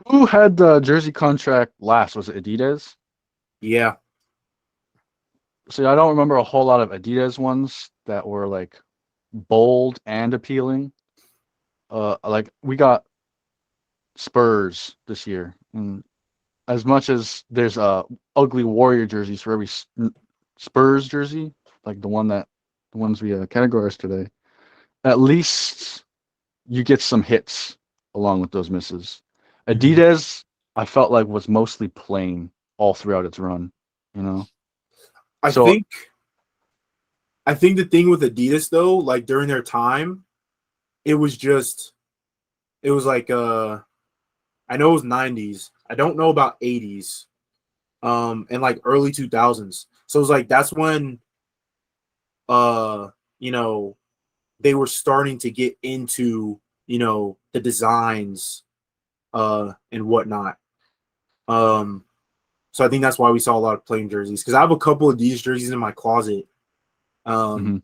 Who had the jersey contract last? Was it Adidas? Yeah. See, I don't remember a whole lot of Adidas ones that were like bold and appealing. Like we got Spurs this year, and as much as there's ugly Warrior jerseys for every Spurs jersey, like the ones we categorized today, at least you get some hits along with those misses. Adidas, I felt like was mostly plain all throughout its run. You know, I think the thing with Adidas though, like during their time, it was like I know it was 90s. I don't know about 80s. And like early 2000s. So it was like that's when you know, they were starting to get into, you know, the designs and whatnot. So I think that's why we saw a lot of plain jerseys, because I have a couple of these jerseys in my closet. But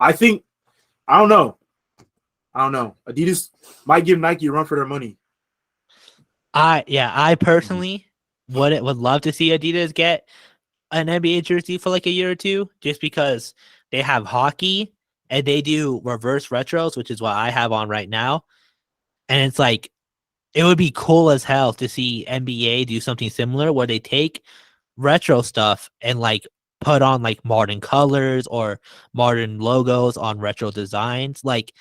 I think I don't know. Adidas might give Nike a run for their money. I personally would love to see Adidas get an NBA jersey for like a year or two, just because they have hockey and they do reverse retros, which is what I have on right now. And it's like, it would be cool as hell to see NBA do something similar where they take retro stuff and like put on like modern colors or modern logos on retro designs. Like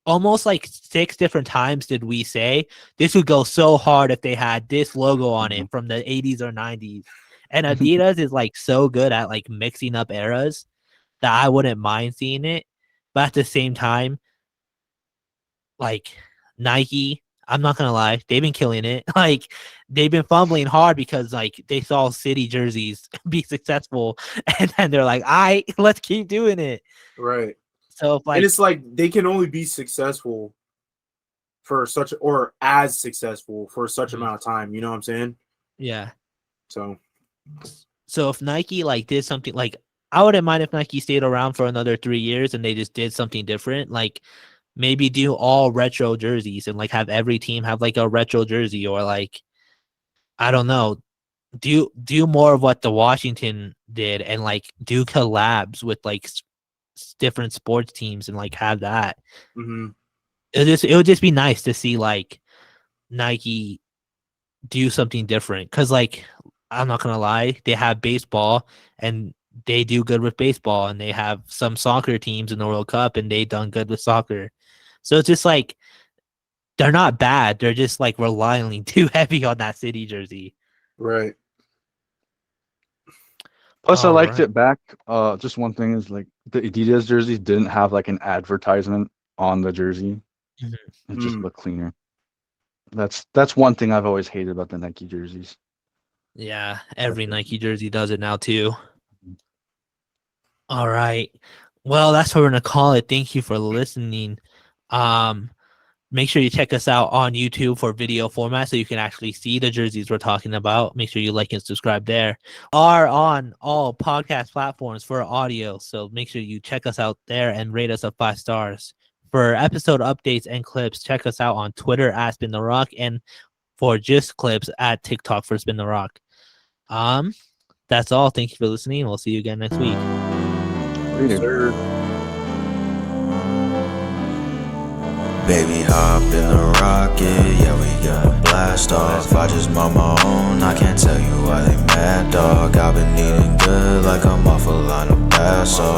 almost like 6 different times did we say this would go so hard if they had this logo on it from the 80s or 90s. And Adidas is like so good at like mixing up eras that I wouldn't mind seeing it. But at the same time, like Nike, I'm not gonna lie, they've been killing it. Like they've been fumbling hard because like they saw City jerseys be successful, and then they're like, let's keep doing it. Right. So if, like, and it's like they can only be successful for such or as successful for such amount of time. You know what I'm saying? Yeah. So if Nike like did something, like I wouldn't mind if Nike stayed around for another 3 years and they just did something different. Like maybe do all retro jerseys and like have every team have like a retro jersey, or like, I don't know, do more of what the Washington did and like do collabs with like different sports teams and like have that. It would just be nice to see like Nike do something different, because like I'm not gonna lie, they have baseball and they do good with baseball, and they have some soccer teams in the World Cup and they done good with soccer. So it's just like they're not bad, they're just like relying too heavy on that City jersey. Right. Plus, I liked it back. Just one thing is like the Adidas jerseys didn't have like an advertisement on the jersey. It just looked cleaner. That's one thing I've always hated about the Nike jerseys. Yeah, every Nike jersey does it now too. All right. Well, that's what we're gonna call it. Thank you for listening. Make sure you check us out on YouTube for video format so you can actually see the jerseys we're talking about. Make sure you like and subscribe there. Are on all podcast platforms for audio, so make sure you check us out there and rate us 5 stars. For episode updates and clips, check us out on Twitter at Spin the Rock, and for just clips at TikTok for Spin the Rock. That's all. Thank you for listening. We'll see you again next week. Later. Baby, hop in the rocket, yeah, we gonna blast off. I just bought my own, I can't tell you why they mad, dog. I've been eating good like I'm off a line of bass off.